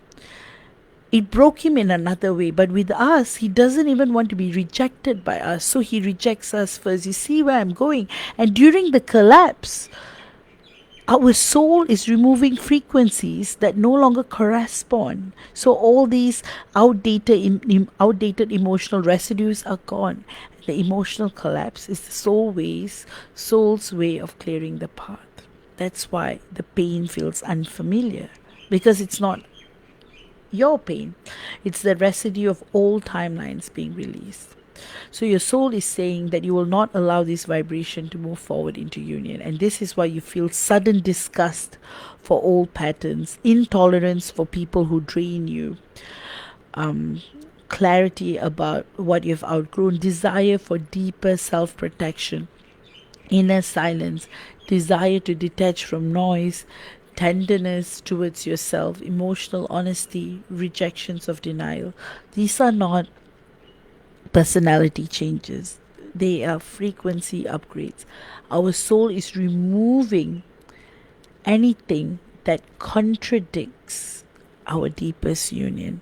It broke him in another way, but with us, he doesn't even want to be rejected by us. So he rejects us first. You see where I'm going? And during the collapse, our soul is removing frequencies that no longer correspond. So all these outdated emotional residues are gone. The emotional collapse is the soul's way of clearing the path. That's why the pain feels unfamiliar, because it's not your pain. It's the residue of old timelines being released. So your soul is saying that you will not allow this vibration to move forward into union. And this is why you feel sudden disgust for old patterns, intolerance for people who drain you, clarity about what you've outgrown, desire for deeper self-protection, inner silence, desire to detach from noise, tenderness towards yourself, emotional honesty, rejections of denial. These are not personality changes, they are frequency upgrades. Our soul is removing anything that contradicts our deepest union.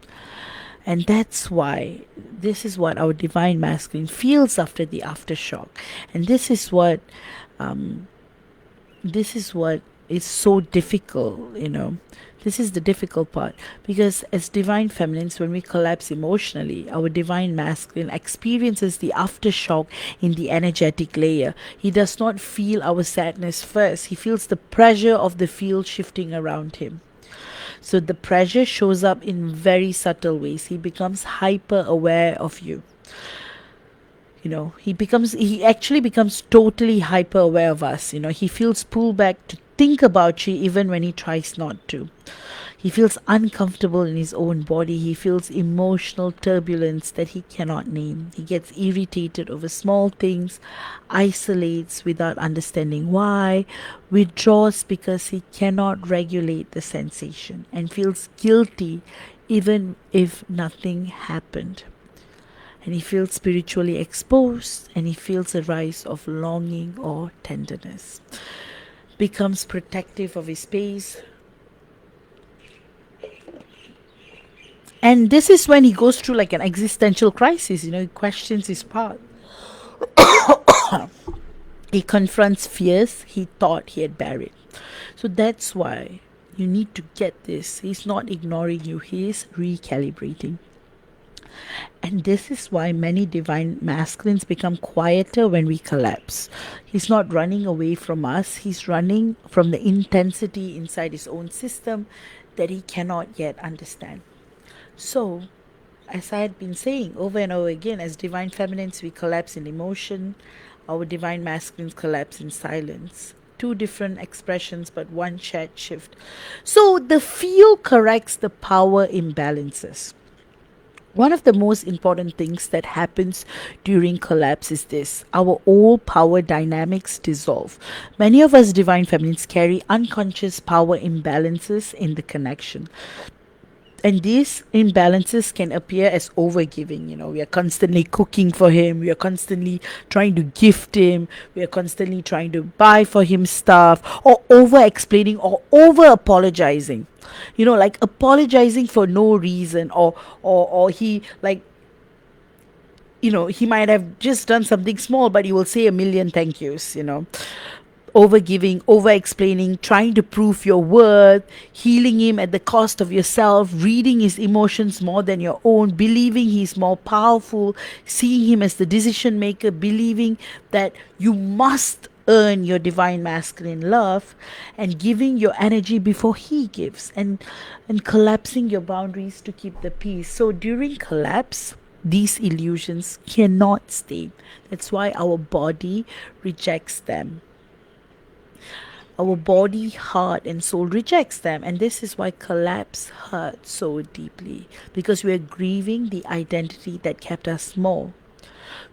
And that's why this is what our divine masculine feels after the aftershock. And this is what is so difficult, This is the difficult part, because as divine feminines, when we collapse emotionally, our divine masculine experiences the aftershock in the energetic layer. He does not feel our sadness first. He feels the pressure of the field shifting around him. So the pressure shows up in very subtle ways. He becomes hyper aware of you. He actually becomes totally hyper aware of us. He feels pulled back to think about you even when he tries not to. He feels uncomfortable in his own body. He feels emotional turbulence that he cannot name. He gets irritated over small things, isolates without understanding why, withdraws because he cannot regulate the sensation, and feels guilty even if nothing happened. And he feels spiritually exposed, and he feels a rise of longing or tenderness. Becomes protective of his space. And this is when he goes through like an existential crisis, he questions his path. He confronts fears he thought he had buried. So that's why you need to get this. He's not ignoring you, he is recalibrating. And this is why many divine masculines become quieter when we collapse. He's not running away from us, he's running from the intensity inside his own system that he cannot yet understand. So, as I had been saying over and over again, as divine feminines, we collapse in emotion. Our divine masculines collapse in silence. Two different expressions, but one shared shift. So, the field corrects the power imbalances. One of the most important things that happens during collapse is this: our old power dynamics dissolve. Many of us divine feminines carry unconscious power imbalances in the connection. And these imbalances can appear as overgiving. We are constantly cooking for him, we are constantly trying to gift him, we are constantly trying to buy for him stuff, or over explaining or over apologizing. Like apologizing for no reason, or he like he might have just done something small, but he will say a million thank yous. Over giving, over explaining, trying to prove your worth, healing him at the cost of yourself, reading his emotions more than your own, believing he's more powerful, seeing him as the decision maker, believing that you must earn your divine masculine love, and giving your energy before he gives, and collapsing your boundaries to keep the peace. So during collapse, these illusions cannot stay. That's why our body rejects them. Our body, heart, and soul rejects them. And this is why collapse hurts so deeply, because we're grieving the identity that kept us small.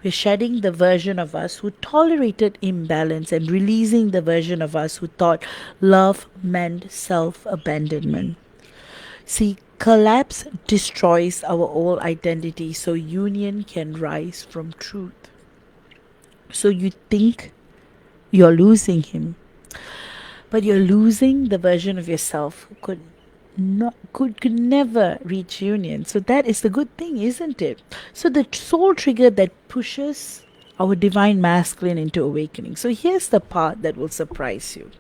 We're shedding the version of us who tolerated imbalance and releasing the version of us who thought love meant self abandonment. See, collapse destroys our old identity so union can rise from truth. So you think you're losing him, but you're losing the version of yourself who could never reach union. So that is the good thing, isn't it? So the soul trigger that pushes our divine masculine into awakening. So here's the part that will surprise you.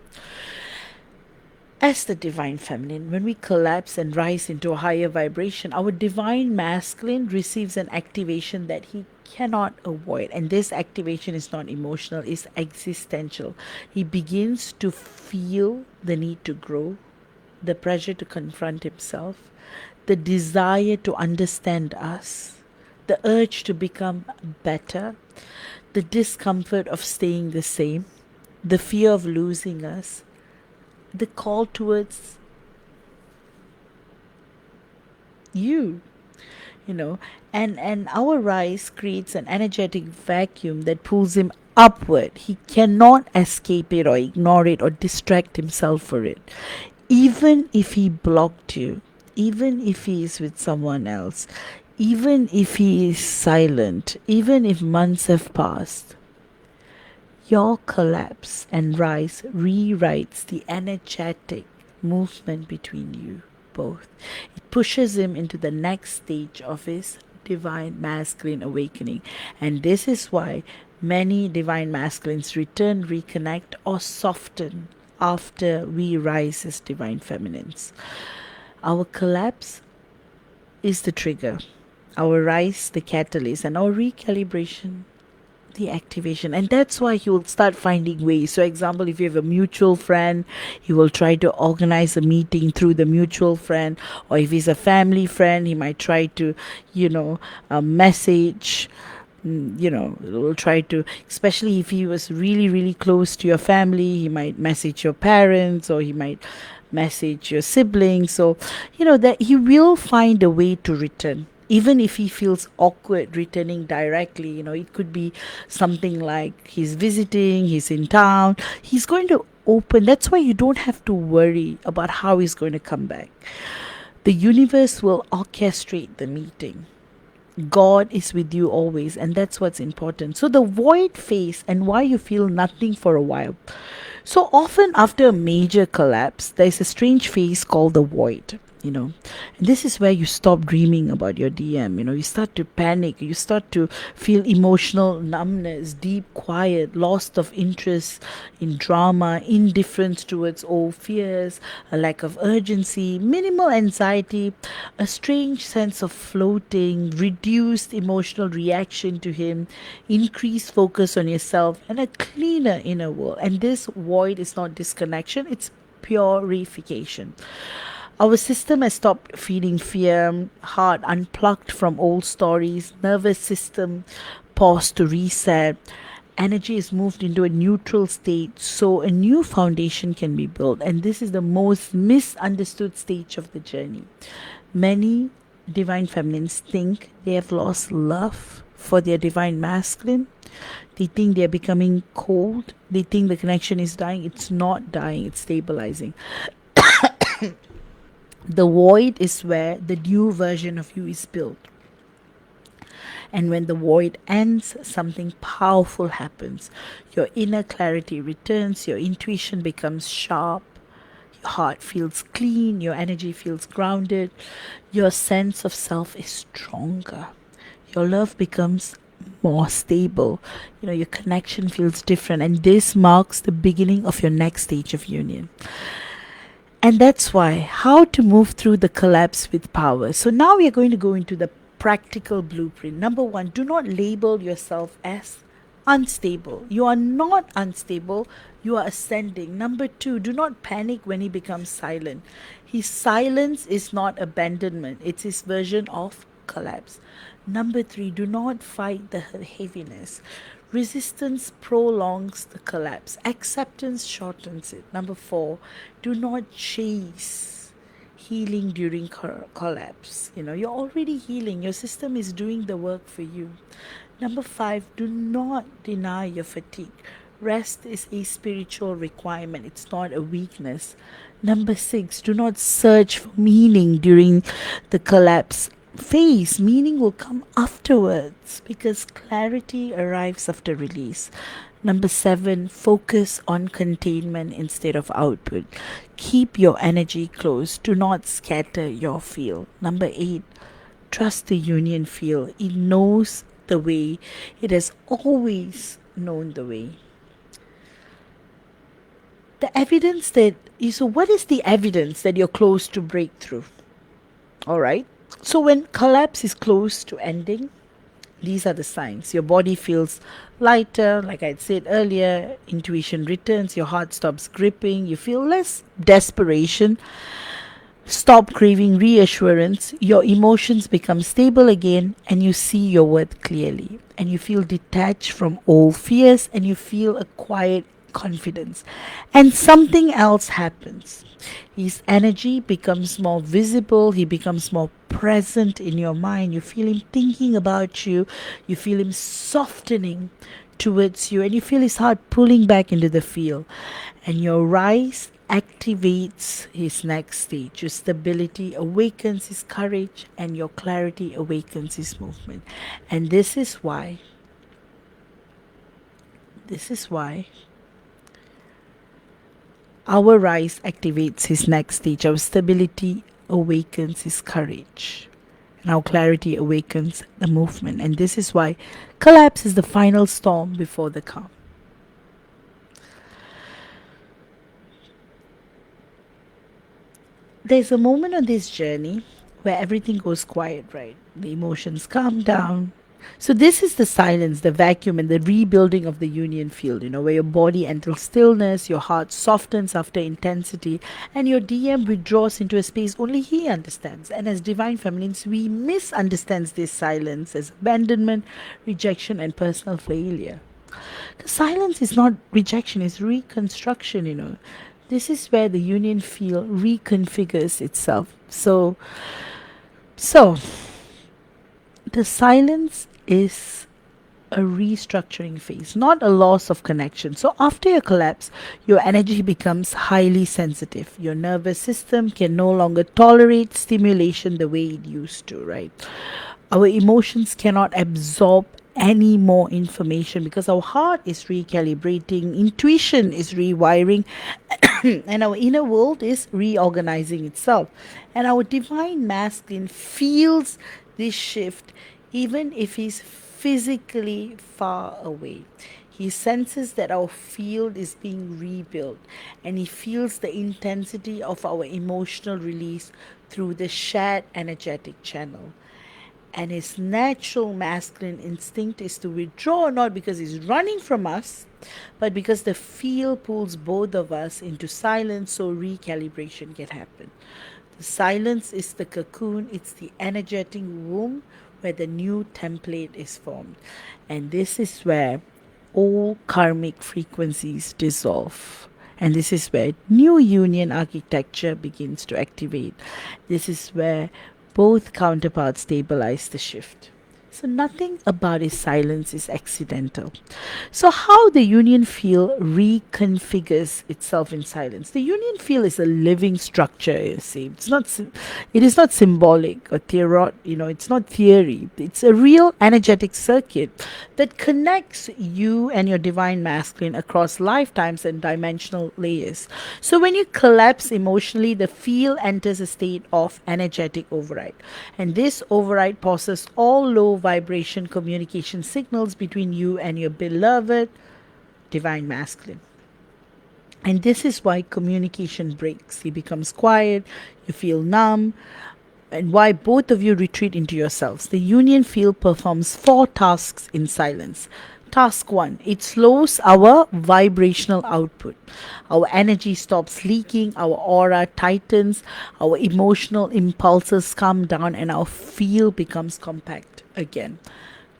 As the divine feminine, when we collapse and rise into a higher vibration, our divine masculine receives an activation that he cannot avoid. And this activation is not emotional, it's existential. He begins to feel the need to grow, the pressure to confront himself, the desire to understand us, the urge to become better, the discomfort of staying the same, the fear of losing us, the call towards you, and our rise creates an energetic vacuum that pulls him upward. He cannot escape it or ignore it or distract himself for it. Even if he blocked you, even if he is with someone else, even if he is silent, even if months have passed, your collapse and rise rewrites the energetic movement between you both. It pushes him into the next stage of his divine masculine awakening. And this is why many divine masculines return, reconnect, or soften after we rise as divine feminines. Our collapse is the trigger, our rise the catalyst, and our recalibration the activation. And that's why he will start finding ways. So example, if you have a mutual friend, he will try to organize a meeting through the mutual friend. Or if he's a family friend, he might try to message, will try to, especially if he was really really close to your family, he might message your parents, or he might message your siblings. So that he will find a way to return, even if he feels awkward returning directly. It could be something like he's visiting, he's in town, he's going to open. That's why you don't have to worry about how he's going to come back. The universe will orchestrate the meeting. God is with you always, and that's what's important. So the void phase, and why you feel nothing for a while. So often after a major collapse, there's a strange phase called the void. And this is where you stop dreaming about your DM. You start to panic, you start to feel emotional numbness, deep quiet, loss of interest in drama, indifference towards old fears, a lack of urgency, minimal anxiety, a strange sense of floating, reduced emotional reaction to him, increased focus on yourself, and a cleaner inner world. And this void is not disconnection, it's purification. Our system has stopped feeling fear, heart unplugged from old stories, nervous system paused to reset. Energy is moved into a neutral state so a new foundation can be built. And this is the most misunderstood stage of the journey. Many divine feminines think they have lost love for their divine masculine. They think they're becoming cold. They think the connection is dying. It's not dying, it's stabilizing. The void is where the new version of you is built. And when the void ends, something powerful happens. Your inner clarity returns, your intuition becomes sharp, your heart feels clean, your energy feels grounded, your sense of self is stronger. Your love becomes more stable. Your connection feels different. And this marks the beginning of your next stage of union. And that's why, how to move through the collapse with power. So now we are going to go into the practical blueprint. Number one, do not label yourself as unstable. You are not unstable, you are ascending. Number two, do not panic when he becomes silent. His silence is not abandonment, it's his version of collapse. Number three, do not fight the heaviness. Resistance prolongs the collapse, acceptance shortens it. Number four, do not chase healing during collapse. You're already healing, your system is doing the work for you. Number five, do not deny your fatigue. Rest is a spiritual requirement, it's not a weakness. Number six, do not search for meaning during the collapse phase. Meaning will come afterwards because clarity arrives after release. Number seven, focus on containment instead of output. Keep your energy close, do not scatter your field. Number eight, trust the union field. It knows the way, it has always known the way. The evidence that so what is the evidence that you're close to breakthrough? All right. So when collapse is close to ending, these are the signs. Your body feels lighter, like I said earlier, intuition returns, your heart stops gripping, you feel less desperation, stop craving reassurance, your emotions become stable again, and you see your worth clearly. And you feel detached from old fears, and you feel a quiet confidence. And something else happens. His energy becomes more visible, he becomes more present in your mind. You feel him thinking about you, you feel him softening towards you, and you feel his heart pulling back into the field. And your rise activates his next stage. Your stability awakens his courage, and your clarity awakens his movement. And this is why our rise activates his next stage. Our stability awakens his courage. And our clarity awakens the movement. And this is why collapse is the final storm before the calm. There's a moment on this journey where everything goes quiet, right? The emotions calm down. So this is the silence, the vacuum, and the rebuilding of the union field, where your body enters stillness, your heart softens after intensity, and your DM withdraws into a space only he understands. And as divine feminines, we misunderstand this silence as abandonment, rejection, and personal failure. The silence is not rejection, it's reconstruction. This is where the union field reconfigures itself. So the silence is a restructuring phase, not a loss of connection. So after your collapse, your energy becomes highly sensitive. Your nervous system can no longer tolerate stimulation the way it used to, right? Our emotions cannot absorb any more information because our heart is recalibrating, intuition is rewiring, and our inner world is reorganizing itself. And our divine masculine feels this shift even if he's physically far away. He senses that our field is being rebuilt, and he feels the intensity of our emotional release through the shared energetic channel. And his natural masculine instinct is to withdraw, not because he's running from us, but because the field pulls both of us into silence so recalibration can happen. The silence is the cocoon, it's the energetic womb where the new template is formed. And this is where all karmic frequencies dissolve. And this is where new union architecture begins to activate. This is where both counterparts stabilize the shift. So nothing about his silence is accidental. So how the union field reconfigures itself in silence. The union field is a living structure, you see. It is not symbolic or it's not theory. It's a real energetic circuit that connects you and your divine masculine across lifetimes and dimensional layers. So when you collapse emotionally, the field enters a state of energetic override. And this override pauses all low vibration communication signals between you and your beloved divine masculine. And this is why communication breaks. He becomes quiet, you feel numb, and why both of you retreat into yourselves. The union field performs 4 tasks in silence. Task 1, it slows our vibrational output. Our energy stops leaking, our aura tightens, our emotional impulses calm down, and our field becomes compact again.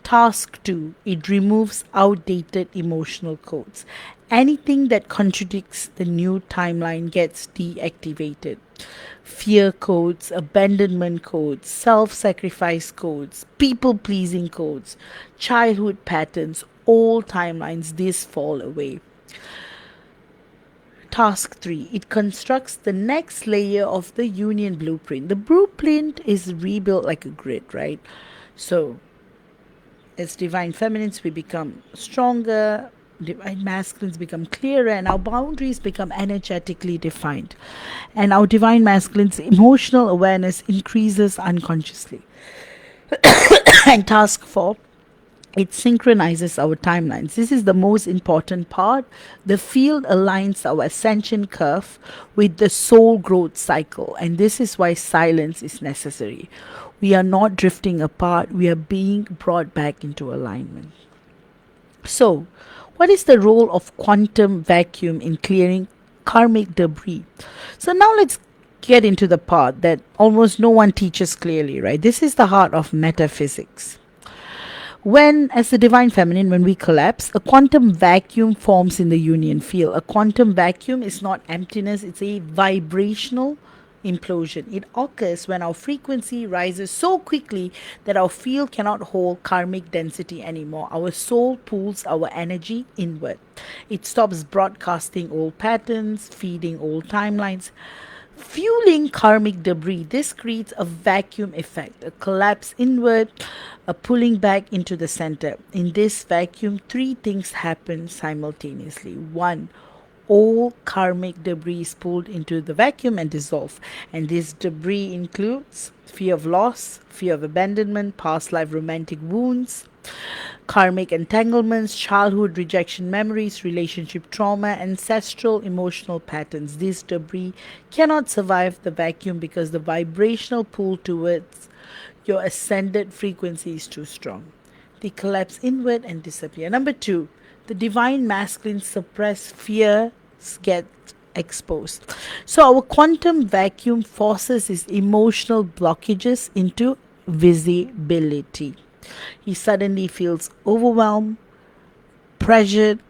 Task 2, it removes outdated emotional codes. Anything that contradicts the new timeline gets deactivated. Fear codes, abandonment codes, self sacrifice codes, people pleasing codes, childhood patterns, all timelines, these fall away. Task 3, it constructs the next layer of the union blueprint. The blueprint is rebuilt like a grid, right? So, as divine feminines, we become stronger, divine masculines become clearer, and our boundaries become energetically defined. And our divine masculines' emotional awareness increases unconsciously. And task 4, it synchronizes our timelines. This is the most important part. The field aligns our ascension curve with the soul growth cycle, and this is why silence is necessary. We are not drifting apart, we are being brought back into alignment. So, what is the role of quantum vacuum in clearing karmic debris? So, now let's get into the part that almost no one teaches clearly, right? This is the heart of metaphysics. When, as the divine feminine, when we collapse, a quantum vacuum forms in the union field. A quantum vacuum is not emptiness, it's a vibrational implosion. It occurs when our frequency rises so quickly that our field cannot hold karmic density anymore. Our soul pulls our energy inward. It stops broadcasting old patterns, feeding old timelines, fueling karmic debris. This creates a vacuum effect, a collapse inward, a pulling back into the center. In this vacuum, three things happen simultaneously. One, all karmic debris is pulled into the vacuum and dissolve. And this debris includes fear of loss, fear of abandonment, past life romantic wounds, karmic entanglements, childhood rejection memories, relationship trauma, ancestral emotional patterns. This debris cannot survive the vacuum because the vibrational pull towards your ascended frequency is too strong. They collapse inward and disappear. Number 2, the divine masculine suppressed fears get exposed. So our quantum vacuum forces his emotional blockages into visibility. He suddenly feels overwhelmed, pressured,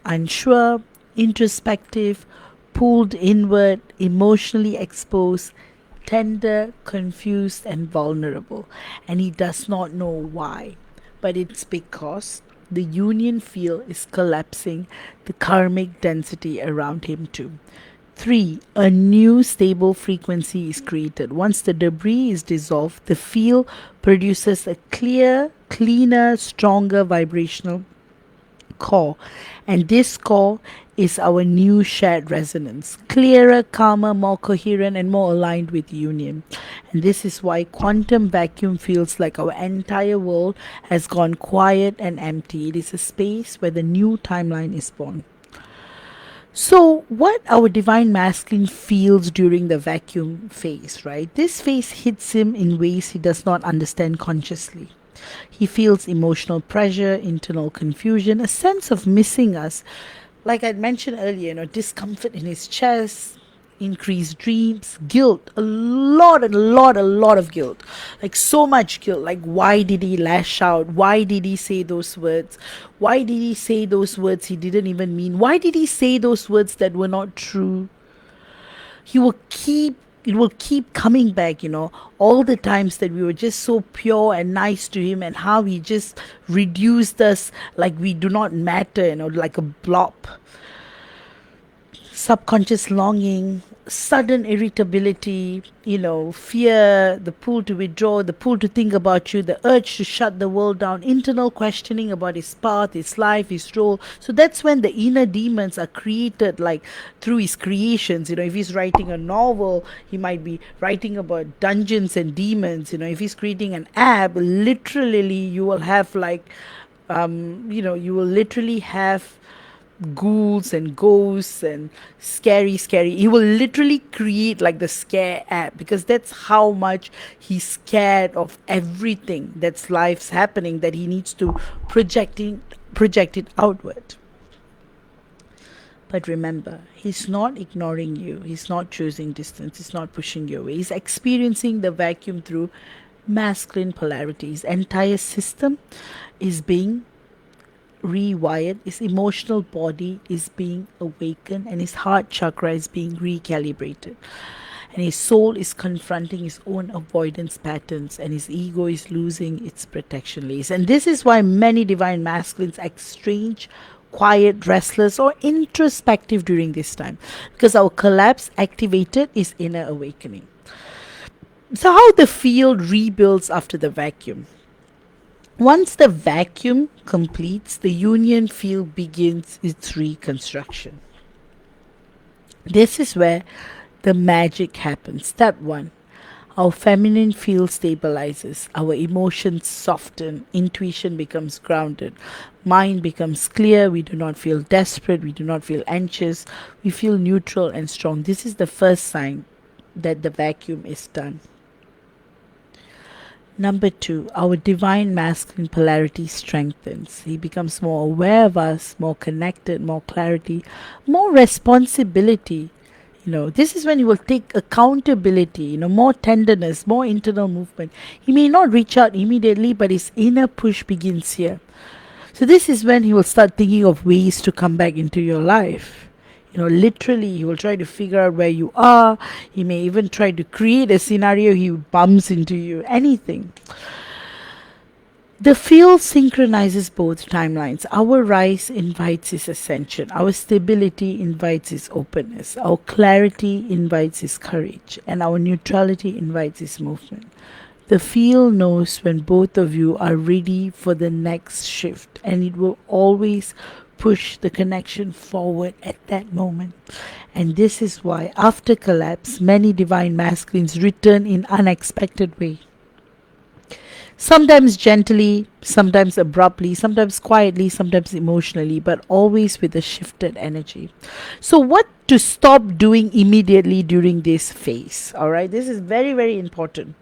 unsure, introspective, pulled inward, emotionally exposed, tender, confused, and vulnerable. And he does not know why. But it's because the union field is collapsing, the karmic density around him too. 3, a new stable frequency is created. Once the debris is dissolved, the field produces a clear, cleaner, stronger vibrational core. And this core is our new shared resonance. Clearer, calmer, more coherent, and more aligned with union. And this is why quantum vacuum feels like our entire world has gone quiet and empty. It is a space where the new timeline is born. So, what our divine masculine feels during the vacuum phase, right? This phase hits him in ways he does not understand consciously. He feels emotional pressure, internal confusion, a sense of missing us. Like I mentioned earlier, discomfort in his chest, increased dreams, guilt, a lot of guilt. Like so much guilt. Like, why did he lash out? Why did he say those words? Why did he say those words he didn't even mean? Why did he say those words that were not true? He will keep it will keep coming back, all the times that we were just so pure and nice to him, and how he just reduced us like we do not matter, like a blob. Subconscious longing, sudden irritability, fear, the pull to withdraw, the pull to think about you, the urge to shut the world down, internal questioning about his path, his life, his role. So that's when the inner demons are created, like through his creations. If he's writing a novel, he might be writing about dungeons and demons. If he's creating an app, literally you will have you will literally have ghouls and ghosts and scary. He will literally create like the scare app, because that's how much he's scared of everything that's life's happening, that he needs to project it outward. But remember, he's not ignoring you. He's not choosing distance. He's not pushing you away. He's experiencing the vacuum through masculine polarities. Entire system is being rewired. His emotional body is being awakened, and his heart chakra is being recalibrated. And his soul is confronting his own avoidance patterns, and his ego is losing its protection layers. And this is why many divine masculines act strange, quiet, restless, or introspective during this time, because our collapse activated his inner awakening. So, how the field rebuilds after the vacuum. Once the vacuum completes, the union field begins its reconstruction. This is where the magic happens. Step 1. Our feminine field stabilizes, our emotions soften, intuition becomes grounded, mind becomes clear, we do not feel desperate, we do not feel anxious, we feel neutral and strong. This is the first sign that the vacuum is done. Number 2, our divine masculine polarity strengthens. He becomes more aware of us, more connected, more clarity, more responsibility. This is when he will take accountability, more tenderness, more internal movement. He may not reach out immediately, but his inner push begins here. So this is when he will start thinking of ways to come back into your life. Literally, he will try to figure out where you are. He may even try to create a scenario he bumps into you, anything. The field synchronizes both timelines. Our rise invites his ascension. Our stability invites his openness. Our clarity invites his courage. And our neutrality invites his movement. The field knows when both of you are ready for the next shift, and it will always push the connection forward at that moment. And this is why, after collapse, many divine masculines return in unexpected way. Sometimes gently, sometimes abruptly, sometimes quietly, sometimes emotionally, but always with a shifted energy. So, what to stop doing immediately during this phase? All right, this is very, very important.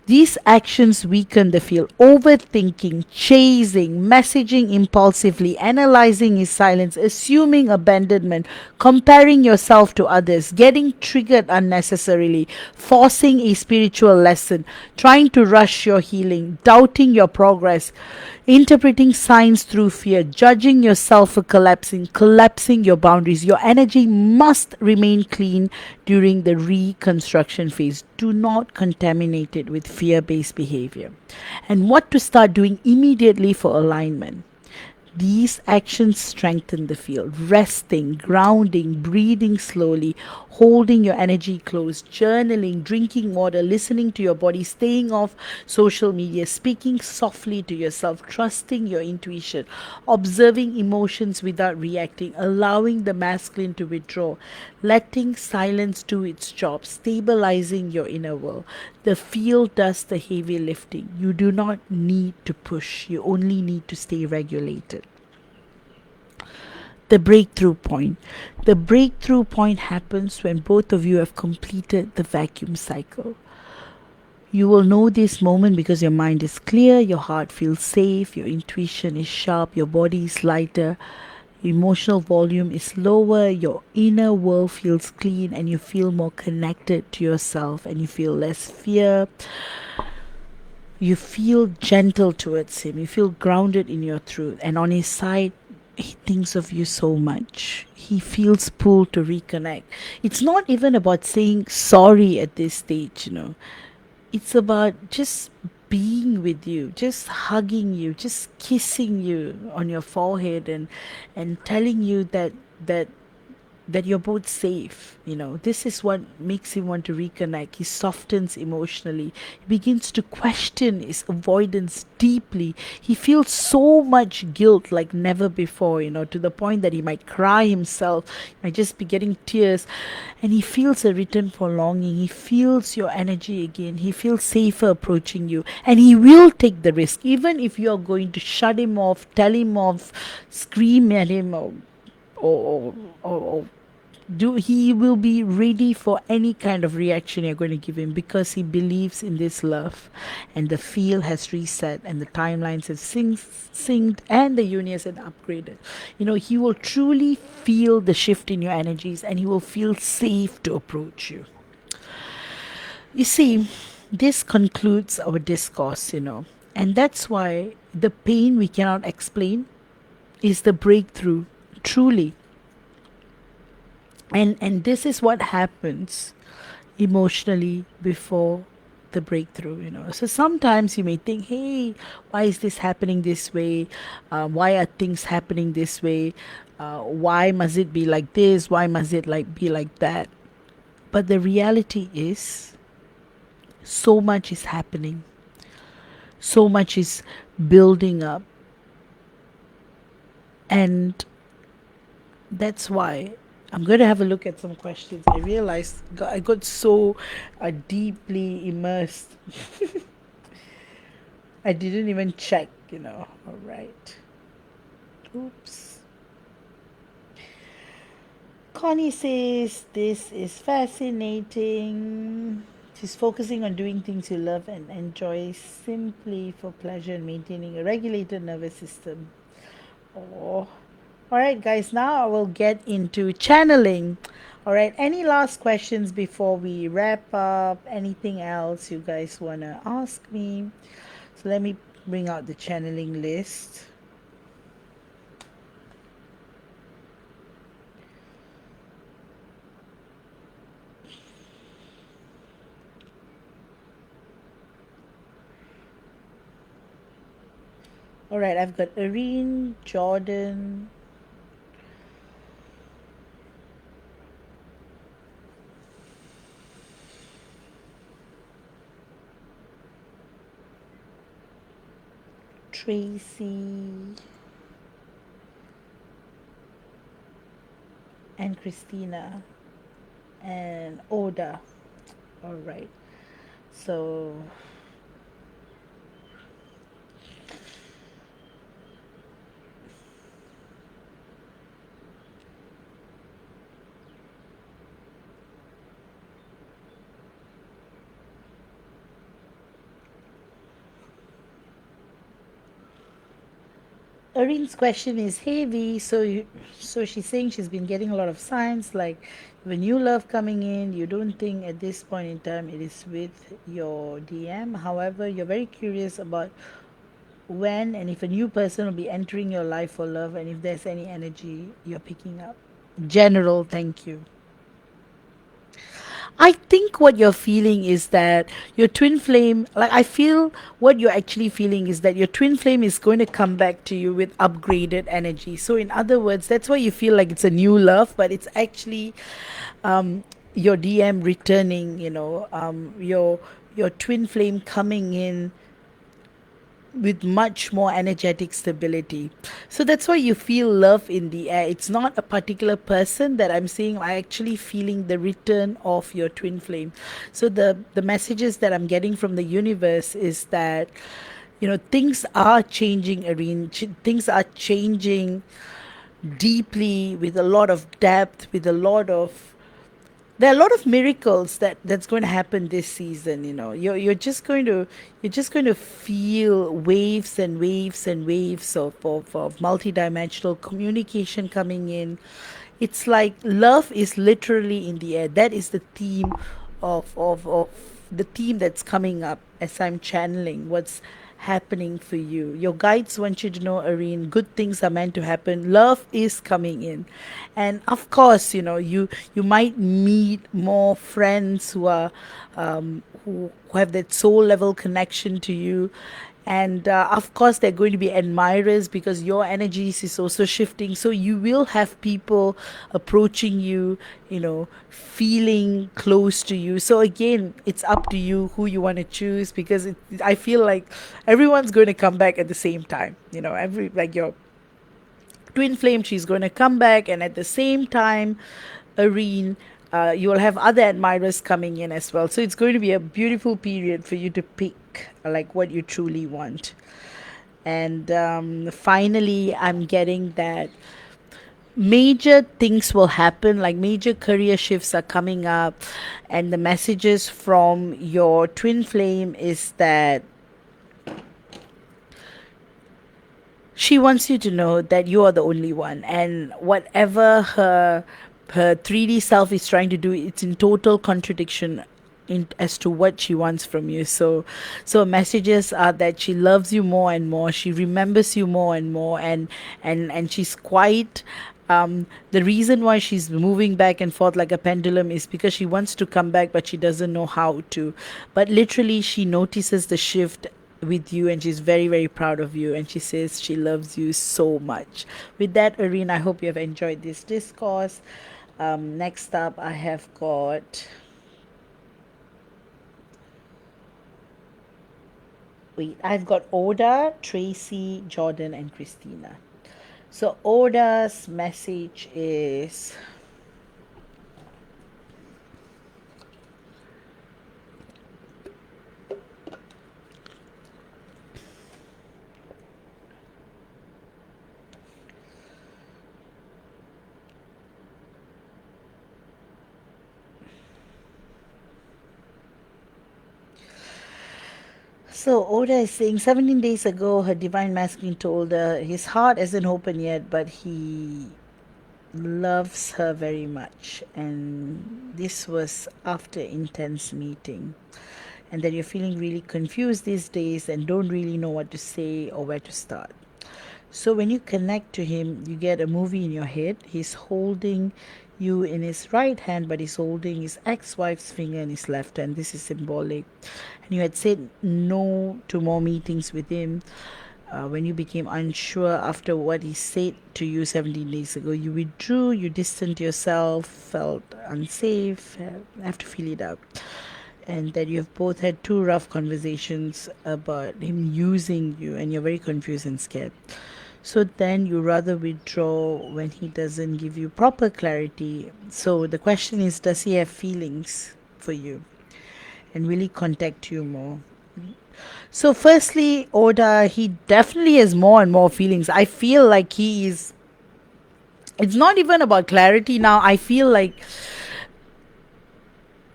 These actions weaken the field. Overthinking, chasing, messaging impulsively, analyzing his silence, assuming abandonment, comparing yourself to others, getting triggered unnecessarily, forcing a spiritual lesson, trying to rush your healing, doubting your progress, interpreting signs through fear, judging yourself for collapsing your boundaries. Your energy must remain clean during the reconstruction phase. Do not contaminate it with fear-based behavior. And what to start doing immediately for alignment. These actions strengthen the field. Resting, grounding, breathing slowly, holding your energy close, journaling, drinking water, listening to your body, staying off social media, speaking softly to yourself, trusting your intuition, observing emotions without reacting, allowing the masculine to withdraw, letting silence do its job, stabilizing your inner world. The field does the heavy lifting. You do not need to push. You only need to stay regulated. The breakthrough point. The breakthrough point happens when both of you have completed the vacuum cycle. You will know this moment because your mind is clear, your heart feels safe, your intuition is sharp, your body is lighter, your emotional volume is lower, your inner world feels clean, and you feel more connected to yourself, and you feel less fear. You feel gentle towards him. You feel grounded in your truth. And on his side, he thinks of you so much. He feels pulled to reconnect. It's not even about saying sorry at this stage, It's about just being with you, just hugging you, just kissing you on your forehead, and telling you that you're both safe. This is what makes him want to reconnect. He softens emotionally. He begins to question his avoidance deeply. He feels so much guilt like never before, to the point that he might cry himself. He might just be getting tears. And he feels a return for longing. He feels your energy again. He feels safer approaching you. And he will take the risk, even if you're going to shut him off, tell him off, scream at him, or He will be ready for any kind of reaction you're going to give him, because he believes in this love, and the field has reset, and the timelines have synced, and the universe has upgraded. He will truly feel the shift in your energies, and he will feel safe to approach you. You see, this concludes our discourse. And that's why the pain we cannot explain is the breakthrough, truly. And this is what happens emotionally before the breakthrough. So sometimes you may think, hey, why is this happening this way? Why are things happening this way? Why must it be like this? Why must it be like that? But the reality is, so much is happening, so much is building up, and that's why I'm going to have a look at some questions. I realized I got so deeply immersed. I didn't even check. All right. Oops. Connie says, this is fascinating. She's focusing on doing things you love and enjoy simply for pleasure and maintaining a regulated nervous system. Oh. All right, guys, now I will get into channeling. All right, any last questions before we wrap up? Anything else you guys want to ask me? So let me bring out the channeling list. All right, I've got Irene, Jordan, Tracy, and Christina, and Oda. All right. So Arine's question is, hey V, so she's saying she's been getting a lot of signs like when you love coming in, you don't think at this point in time it is with your DM. However, you're very curious about when and if a new person will be entering your life for love, and if there's any energy you're picking up. General, thank you. I think what you're feeling is that your twin flame, like I feel what you're actually feeling is that your twin flame is going to come back to you with upgraded energy. So, in other words, that's why you feel like it's a new love, but it's actually your DM returning, your twin flame coming in with much more energetic stability. So that's why you feel love in the air. It's not a particular person that I'm seeing. I actually feeling the return of your twin flame. So the messages that I'm getting from the universe is that things are changing, Irene. Things are changing deeply, with a lot of depth, with a lot of there are a lot of miracles that's going to happen this season. You're just going to feel waves and waves and waves of multidimensional communication coming in. It's like love is literally in the air. That is the theme of the theme that's coming up as I'm channeling what's happening for you. Your guides want you to know, Irene, good things are meant to happen. Love is coming in. And of course, you might meet more friends who are who have that soul level connection to you. And of course, they're going to be admirers because your energies is also shifting. So you will have people approaching you, feeling close to you. So again, it's up to you who you want to choose, because I feel like everyone's going to come back at the same time. Every like your twin flame, she's going to come back, and at the same time, Irene, you will have other admirers coming in as well. So it's going to be a beautiful period for you to pick like what you truly want. And finally, I'm getting that major things will happen, like major career shifts are coming up, and the messages from your twin flame is that she wants you to know that you are the only one, and whatever her 3D self is trying to do, it's in total contradiction as to what she wants from you. So messages are that she loves you more and more, she remembers you more and more, and she's quite the reason why she's moving back and forth like a pendulum is because she wants to come back, but she doesn't know how to. But literally, she notices the shift with you, and she's very, very proud of you. And she says she loves you so much. With that, Irene, I hope you have enjoyed this discourse. Next up, I have got. Wait, I've got Oda, Tracy, Jordan, and Christina. So, Oda's message is so Oda is saying 17 days ago, her divine masculine told her his heart isn't open yet, but he loves her very much. And this was after intense meeting. And that you're feeling really confused these days and don't really know what to say or where to start. So when you connect to him, you get a movie in your head. He's holding you in his right hand, but he's holding his ex-wife's finger in his left hand. This is symbolic. And you had said no to more meetings with him. When you became unsure after what he said to you 17 days ago, you withdrew, you distanced yourself, felt unsafe. I have to feel it out. And that you've both had two rough conversations about him using you, and you're very confused and scared. So then you rather withdraw when he doesn't give you proper clarity. So the question is, does he have feelings for you? And will he contact you more? So firstly, Oda, he definitely has more and more feelings. I feel like he is, it's not even about clarity now. I feel like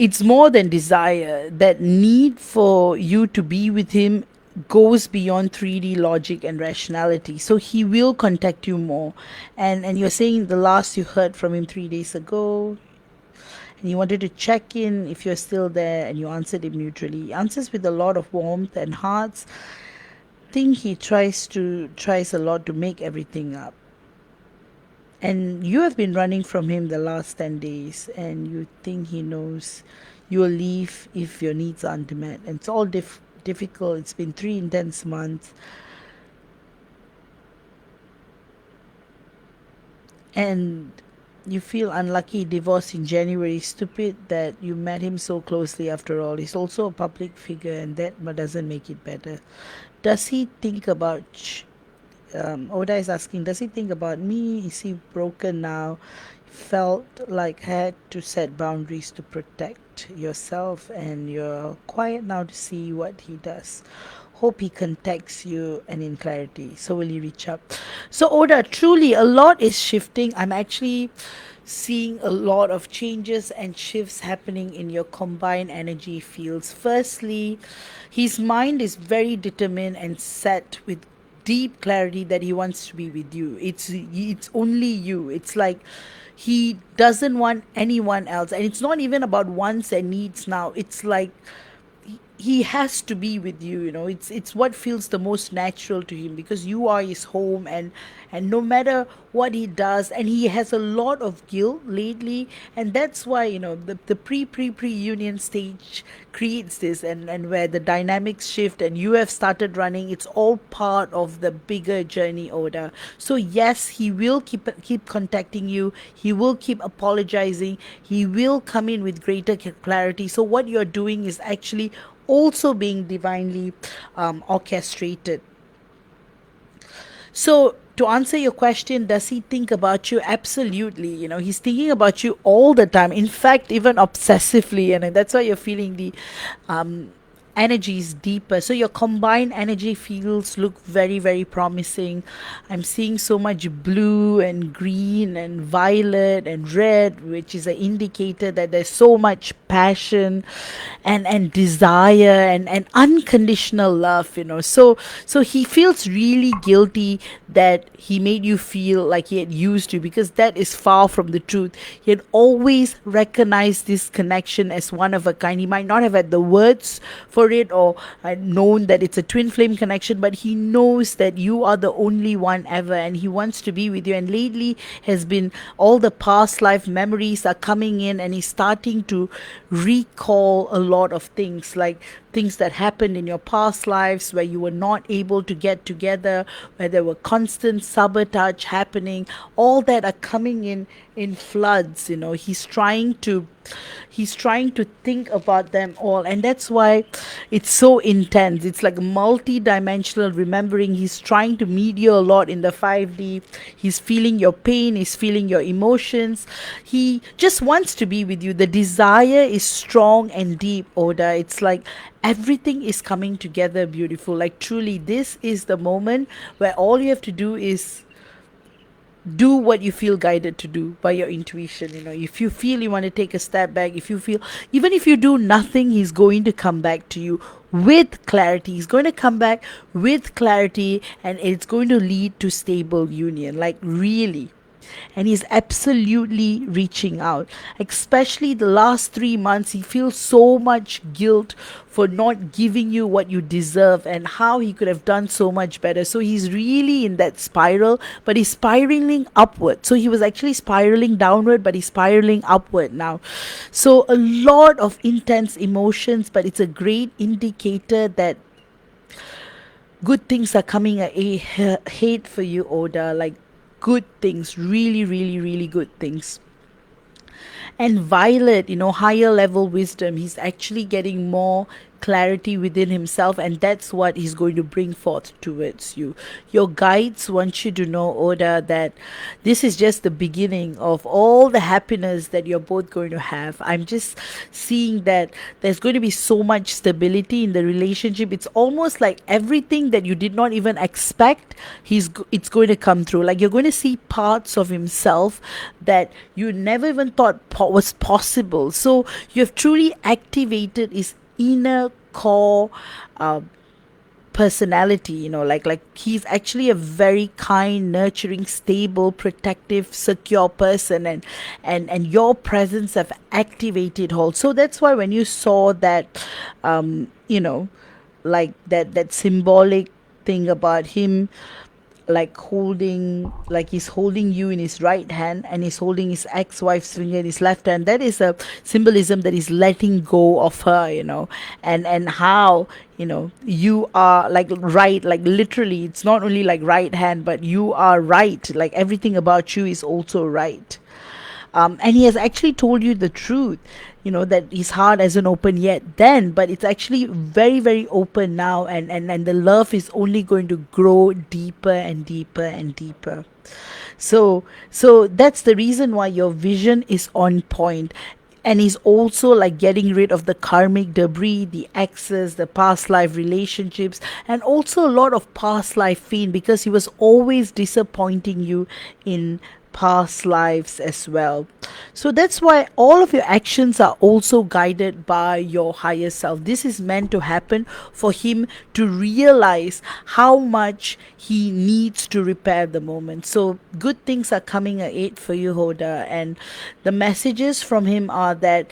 it's more than desire. That need for you to be with him goes beyond 3D logic and rationality. So he will contact you more. And you're saying the last you heard from him 3 days ago, and you wanted to check in if you're still there, and you answered him neutrally. He answers with a lot of warmth and hearts. Think he tries a lot to make everything up. And you have been running from him the last 10 days, and you think he knows you will leave if your needs aren't met. And it's all difficult. It's been 3 intense months. And you feel unlucky, divorced in January. Stupid that you met him so closely after all. He's also a public figure, and that doesn't make it better. Does he think about Oda is asking, does he think about me? Is he broken now? Felt like had to set boundaries to protect yourself, and you're quiet now to see what he does. Hope he contacts you and in clarity. So will he reach up? So Oda, truly a lot is shifting. I'm actually seeing a lot of changes and shifts happening in your combined energy fields. Firstly, his mind is very determined and set with deep clarity that he wants to be with you. It's only you. It's like he doesn't want anyone else, and it's not even about wants and needs now. It's like he has to be with you. It's what feels the most natural to him, because you are his home, and no matter what he does, and he has a lot of guilt lately, and that's why the pre union stage creates this, and where the dynamics shift and you have started running. It's all part of the bigger journey, Oda. So yes, he will keep contacting you, he will keep apologizing, he will come in with greater clarity. So what you're doing is actually also being divinely orchestrated. So to answer your question, does he think about you? Absolutely. He's thinking about you all the time. In fact, even obsessively, and that's why you're feeling the energies deeper. So your combined energy fields look very, very promising. I'm seeing so much blue and green and violet and red, which is an indicator that there's so much passion and desire and unconditional love, so he feels really guilty that he made you feel like he had used you, because that is far from the truth. He had always recognized this connection as one of a kind. He might not have had the words for it or had known that it's a twin flame connection, but he knows that you are the only one ever and he wants to be with you. And lately has been all the past life memories are coming in, and he's starting to recall a lot of things, like things that happened in your past lives where you were not able to get together, where there were constant sabotage happening. All that are coming in floods. He's trying to think about them all, and that's why it's so intense. It's like multi-dimensional remembering. He's trying to meet you a lot in the 5D. He's feeling your pain, he's feeling your emotions. He just wants to be with you. The desire is strong and deep, Oda. It's like everything is coming together beautiful. Like truly, this is the moment where all you have to do is do what you feel guided to do by your intuition. If you feel you want to take a step back, if you feel, even if you do nothing, he's going to come back to you with clarity. He's going to come back with clarity, and it's going to lead to stable union, like really. And he's absolutely reaching out. Especially the last 3 months, he feels so much guilt for not giving you what you deserve and how he could have done so much better. So he's really in that spiral, but he's spiraling upward. So he was actually spiraling downward, but he's spiraling upward now. So a lot of intense emotions, but it's a great indicator that good things are coming ahead for you, Oda. Like good things, really, really, really good things. And Violet, higher level wisdom, he's actually getting more clarity within himself, and that's what he's going to bring forth towards you. Your guides want you to know, Oda, that this is just the beginning of all the happiness that you're both going to have. I'm just seeing that there's going to be so much stability in the relationship. It's almost like everything that you did not even expect, it's going to come through. Like you're going to see parts of himself that you never even thought was possible. So you have truly activated his inner core personality. Like he's actually a very kind, nurturing, stable, protective, secure person, and your presence have activated all. So that's why when you saw that like that symbolic thing about him, like he's holding you in his right hand and he's holding his ex-wife's finger in his left hand, that is a symbolism that he's letting go of her, and how you are like right, like literally it's not only like right hand, but you are right, like everything about you is also right. And he has actually told you the truth, that his heart hasn't opened yet then, but it's actually very, very open now, and the love is only going to grow deeper and deeper and deeper. So that's the reason why your vision is on point. And he's also like getting rid of the karmic debris, the exes, the past life relationships, and also a lot of past life pain, because he was always disappointing you in past lives as well. So that's why all of your actions are also guided by your higher self. This is meant to happen for him to realize how much he needs to repair the moment. So good things are coming ahead for you, Hoda, and the messages from him are that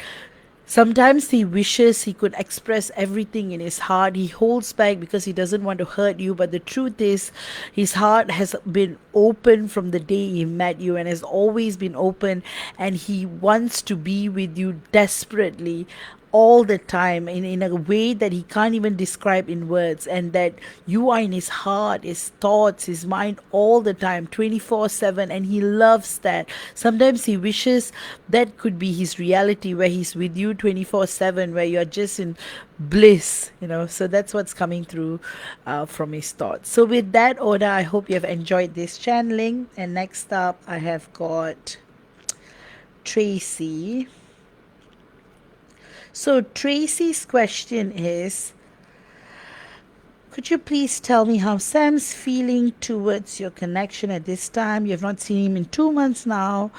sometimes he wishes he could express everything in his heart. He holds back because he doesn't want to hurt you. But the truth is, his heart has been open from the day he met you and has always been open. And he wants to be with you desperately all the time in a way that he can't even describe in words, and that you are in his heart, his thoughts, his mind all the time, 24/7, and he loves that. Sometimes he wishes that could be his reality, where he's with you 24/7, where you're just in bliss, so that's what's coming through from his thoughts. So with that, Oda, I hope you have enjoyed this channeling. And next up I have got Tracy. So Tracy's question is, Could you please tell me how Sam's feeling towards your connection at this time? You have not seen him in 2 months now.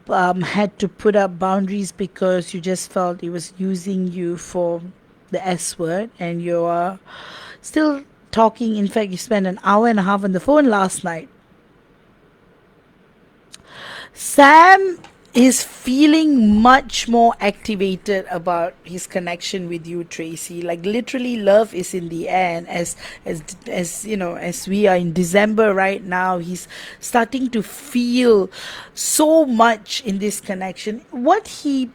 Had to put up boundaries because you just felt he was using you for the S word, and you are still talking. In fact, you spent an hour and a half on the phone last night. Sam is feeling much more activated about his connection with you, Tracy. Like literally, love is in the air. And as you know, as we are in December right now, he's starting to feel so much in this connection. What he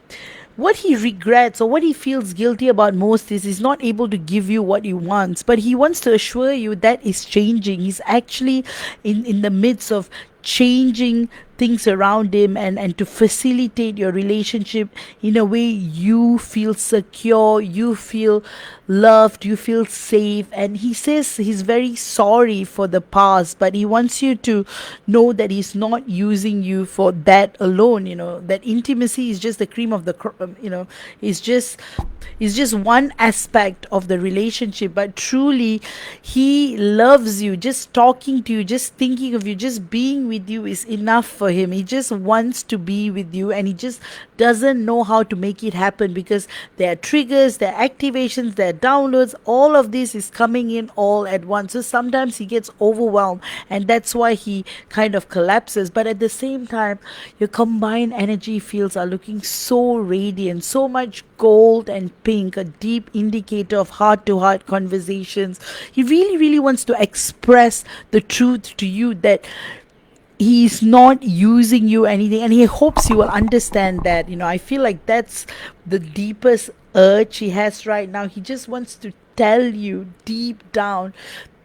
regrets or what he feels guilty about most is he's not able to give you what he wants, but he wants to assure you that is changing. He's actually in the midst of changing things around him, and to facilitate your relationship in a way you feel secure, you feel loved, you feel safe. And he says he's very sorry for the past, but he wants you to know that he's not using you for that alone. That intimacy is just the cream of the is just one aspect of the relationship, but truly he loves you. Just talking to you, just thinking of you, just being with you is enough for him. He just wants to be with you, and he just doesn't know how to make it happen because there are triggers, there are activations, there are downloads. All of this is coming in all at once, so sometimes he gets overwhelmed, and that's why he kind of collapses. But at the same time, your combined energy fields are looking so radiant, so much gold and pink, a deep indicator of heart to heart conversations. He really, really wants to express the truth to you that he's not using you anything, and he hopes you will understand that. I feel like that's the deepest urge he has right now. He just wants to tell you deep down,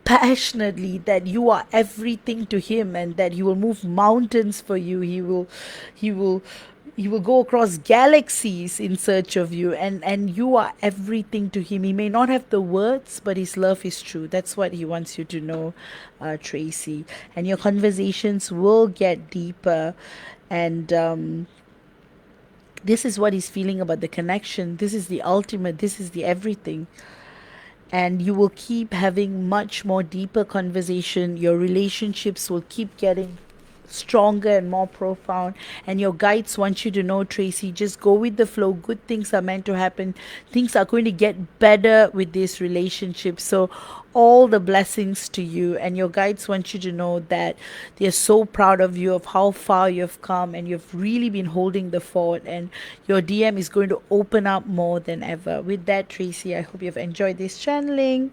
passionately, that you are everything to him, and that he will move mountains for you. He will go across galaxies in search of you, and you are everything to him. He may not have the words, but his love is true. That's what he wants you to know, Tracy. And your conversations will get deeper, and this is what he's feeling about the connection. This is the ultimate, this is the everything. And you will keep having much more deeper conversation. Your relationships will keep getting stronger and more profound, and your guides want you to know, Tracy, just go with the flow. Good things are meant to happen. Things are going to get better with this relationship, so all the blessings to you. And your guides want you to know that they're so proud of you, of how far you've come, and you've really been holding the fort, and your DM is going to open up more than ever. With that, Tracy, I hope you've enjoyed this channeling.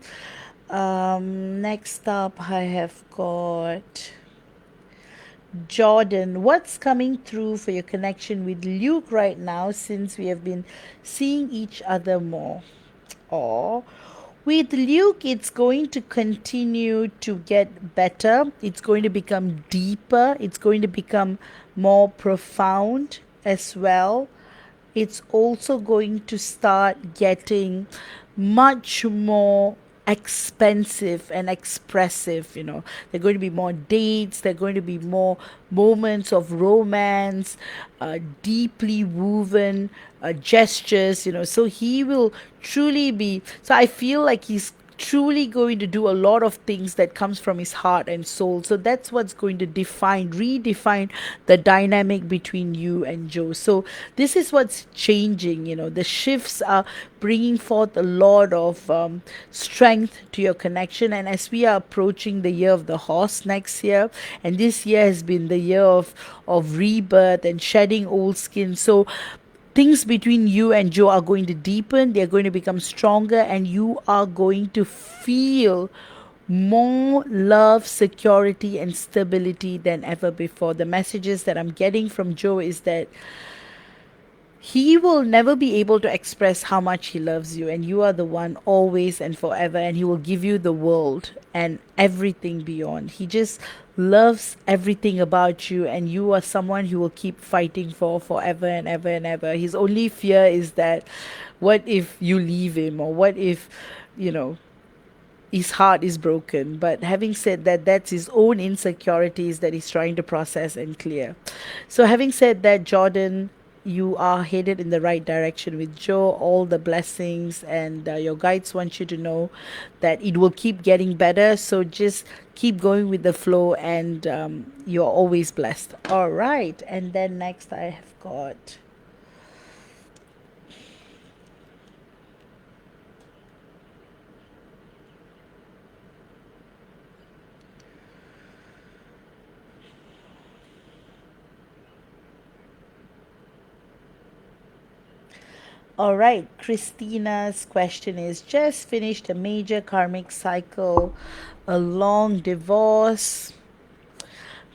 Next up, I have got Jordan. What's coming through for your connection with Luke right now, since we have been seeing each other more? Or with Luke, it's going to continue to get better. It's going to become deeper. It's going to become more profound as well. It's also going to start getting much more expensive and expressive. There are going to be more dates, there are going to be more moments of romance, deeply woven gestures. So he will truly be, so I feel like he's truly going to do a lot of things that comes from his heart and soul. So that's what's going to redefine the dynamic between you and Joe. So this is what's changing. The shifts are bringing forth a lot of strength to your connection. And as we are approaching the year of the horse next year, and this year has been the year of rebirth and shedding old skin, so things between you and Joe are going to deepen, they're going to become stronger, and you are going to feel more love, security, and stability than ever before. The messages that I'm getting from Joe is that he will never be able to express how much he loves you, and you are the one always and forever, and he will give you the world and everything beyond. He just loves everything about you, and you are someone he will keep fighting for forever and ever and ever. His only fear is that what if you leave him, or what if his heart is broken. But having said that, that's his own insecurities that he's trying to process and clear. So having said that, Jordan, you are headed in the right direction with Joe. All the blessings, and your guides want you to know that it will keep getting better. So just keep going with the flow, and you're always blessed. All right. And then next, I have got. All right, Christina's question is, just finished a major karmic cycle, a long divorce.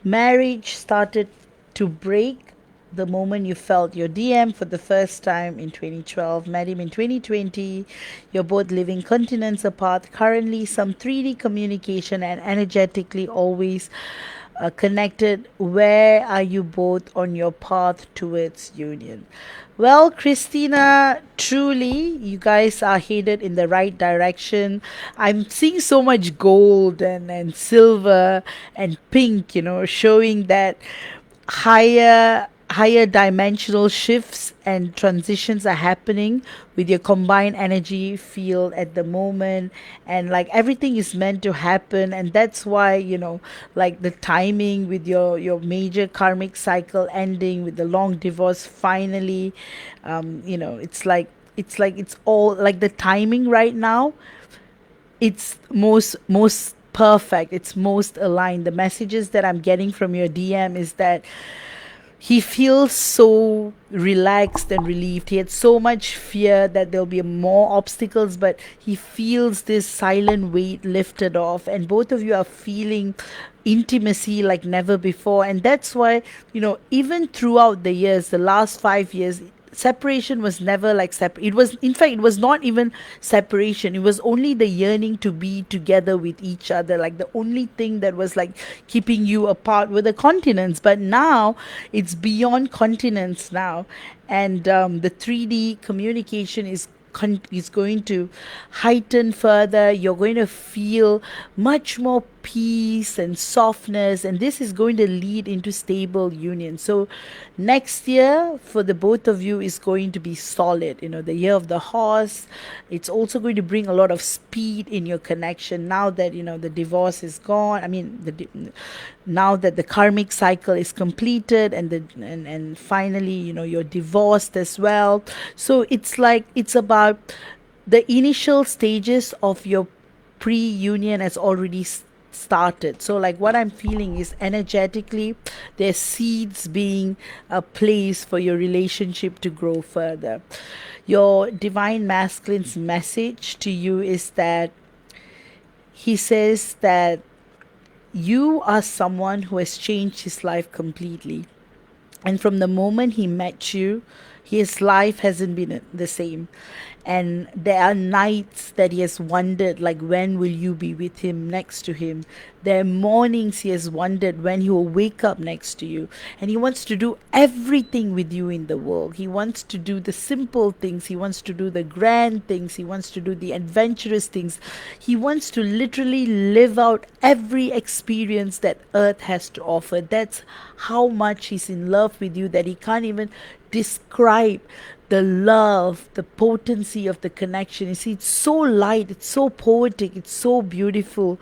Marriage started to break the moment you felt your DM for the first time in 2012, met him in 2020. You're both living continents apart. Currently, some 3D communication and energetically always connected. Where are you both on your path towards union? Well, Christina, truly, you guys are headed in the right direction. I'm seeing so much gold and silver and pink, showing that higher dimensional shifts and transitions are happening with your combined energy field at the moment, and like everything is meant to happen. And that's why, like the timing with your major karmic cycle ending with the long divorce finally, it's all like the timing right now, it's most perfect, it's most aligned. The messages that I'm getting from your DM is that he feels so relaxed and relieved. He had so much fear that there'll be more obstacles, but he feels this silent weight lifted off, and both of you are feeling intimacy like never before. And that's why, even throughout the years, the last 5 years, separation was never like separate. It was, in fact, it was not even separation. It was only the yearning to be together with each other. Like the only thing that was like keeping you apart were the continents. But now it's beyond continents now, and the 3D communication is going to heighten further. You're going to feel much more peace and softness, and this is going to lead into stable union. So next year for the both of you is going to be solid, the year of the horse. It's also going to bring a lot of speed in your connection now that the divorce is gone. I mean, now that the karmic cycle is completed, and finally, you're divorced as well. So it's about the initial stages of your pre-union has already started. So like what I'm feeling is energetically there's seeds being placed for your relationship to grow further. Your divine masculine's message to you is that he says that you are someone who has changed his life completely. And from the moment he met you, his life hasn't been the same. And there are nights that he has wondered, like, when will you be with him, next to him? There are mornings he has wondered when he will wake up next to you. And he wants to do everything with you in the world. He wants to do the simple things. He wants to do the grand things. He wants to do the adventurous things. He wants to literally live out every experience that Earth has to offer. That's how much he's in love with you, that he can't even describe the love, the potency of the connection. You see, it's so light, it's so poetic, it's so beautiful,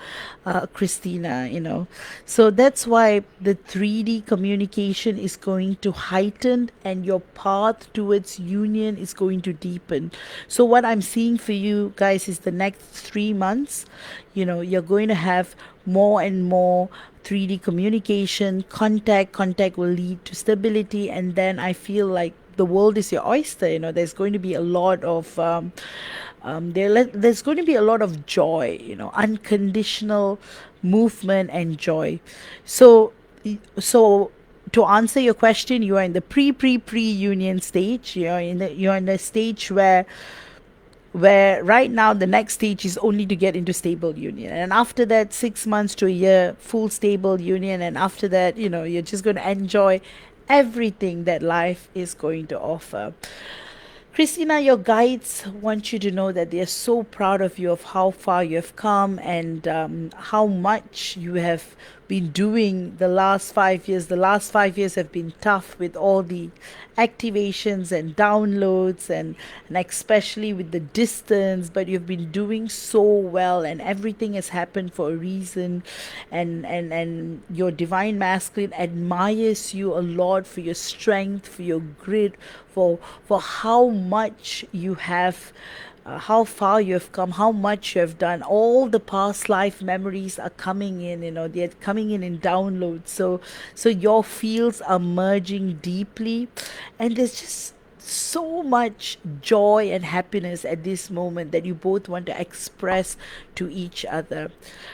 Christina, So that's why the 3D communication is going to heighten, and your path towards union is going to deepen. So what I'm seeing for you guys is the next 3 months, you're going to have more and more 3D communication, contact will lead to stability, and then I feel like the world is your oyster. There's going to be a lot of there's going to be a lot of joy, unconditional movement and joy. So to answer your question, you are in the pre union stage. You're in the stage where right now the next stage is only to get into stable union, and after that 6 months to a year full stable union, and after that you're just going to enjoy everything that life is going to offer. Christina, your guides want you to know that they are so proud of you, of how far you have come, and how much you have been doing the last 5 years. The last 5 years have been tough with all the activations and downloads, and especially with the distance, but you've been doing so well, and everything has happened for a reason. And your divine masculine admires you a lot for your strength, for your grit, for how much you have, how far you have come, how much you have done. All the past life memories are coming in, they're coming in downloads. So your fields are merging deeply, and there's just so much joy and happiness at this moment that you both want to express to each other.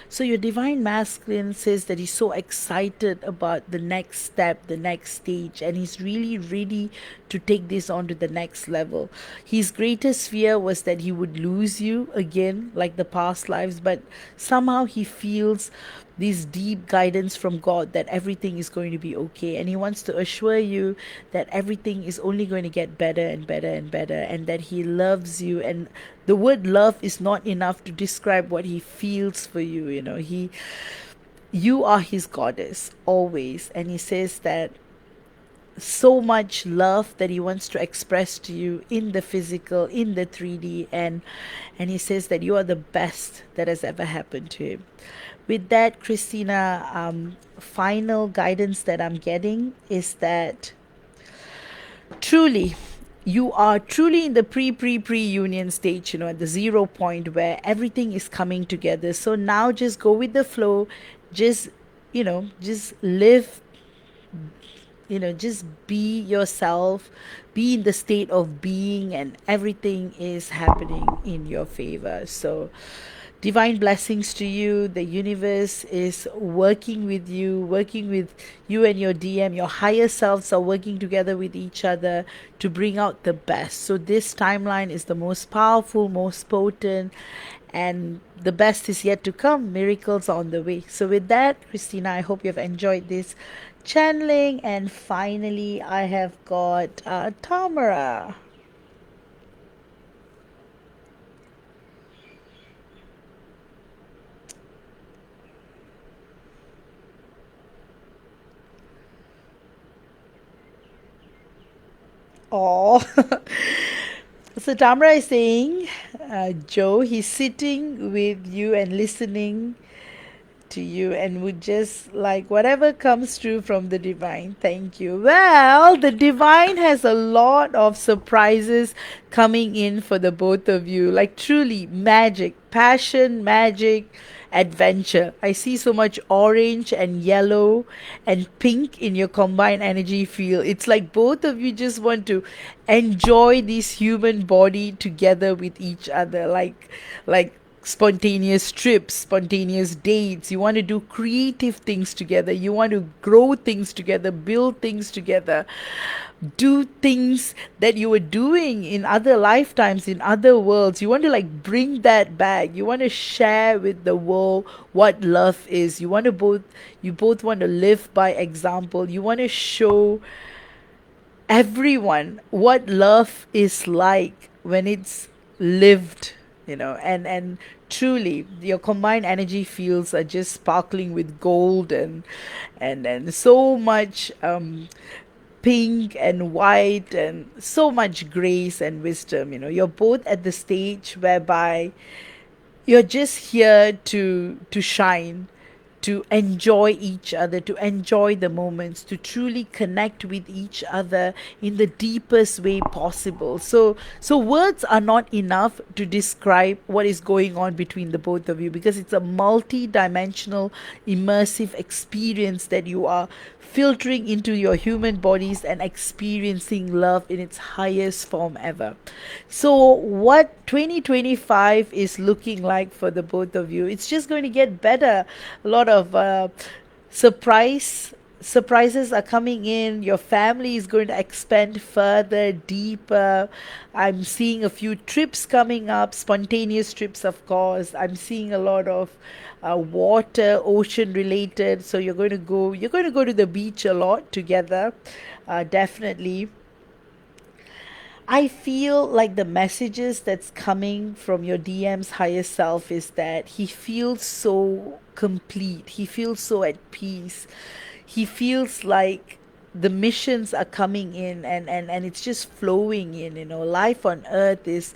So your divine masculine says that he's so excited about the next step, the next stage, and he's really ready to take this on to the next level. His greatest fear was that he would lose you again, like the past lives, but somehow he feels this deep guidance from God that everything is going to be okay. And he wants to assure you that everything is only going to get better and better and better, and that he loves you. And the word love is not enough to describe what he feels for you. You are his goddess always. And he says that so much love that he wants to express to you in the physical, in the 3D, and he says that you are the best that has ever happened to him. With that, Christina, final guidance that I'm getting is that truly, you are truly in the pre union stage, at the 0 point where everything is coming together. So now just go with the flow, just, just live, just be yourself, be in the state of being, and everything is happening in your favor. So divine blessings to you. The universe is working with you and your DM. Your higher selves are working together with each other to bring out the best. So this timeline is the most powerful, most potent, and the best is yet to come. Miracles are on the way. So with that, Christina, I hope you have enjoyed this channeling. And finally, I have got Tamara. Oh, so Tamara is saying, Joe, he's sitting with you and listening to you and would just like whatever comes through from the divine. Thank you. Well, the divine has a lot of surprises coming in for the both of you. Like truly magic, passion, magic, adventure. I see so much orange and yellow and pink in your combined energy field. It's like both of you just want to enjoy this human body together with each other. Like spontaneous trips, spontaneous dates. You want to do creative things together. You want to grow things together, build things together, do things that you were doing in other lifetimes, in other worlds. You want to like bring that back. You want to share with the world what love is. You both want to live by example. You want to show everyone what love is like when it's lived, and truly your combined energy fields are just sparkling with gold and so much pink and white and so much grace and wisdom. You're both at the stage whereby you're just here to shine, to enjoy each other, to enjoy the moments, to truly connect with each other in the deepest way possible. So words are not enough to describe what is going on between the both of you, because it's a multi-dimensional immersive experience that you are filtering into your human bodies and experiencing love in its highest form ever. So what 2025 is looking like for the both of you, it's just going to get better. A lot of surprises are coming in. Your family is going to expand further, deeper. I'm seeing a few trips coming up, spontaneous trips, of course. I'm seeing a lot of water, ocean related. So you're going to go to the beach a lot together, definitely. I feel like the messages that's coming from your DM's higher self is that he feels so complete. He feels so at peace. He feels like the missions are coming in, and it's just flowing in. Life on earth is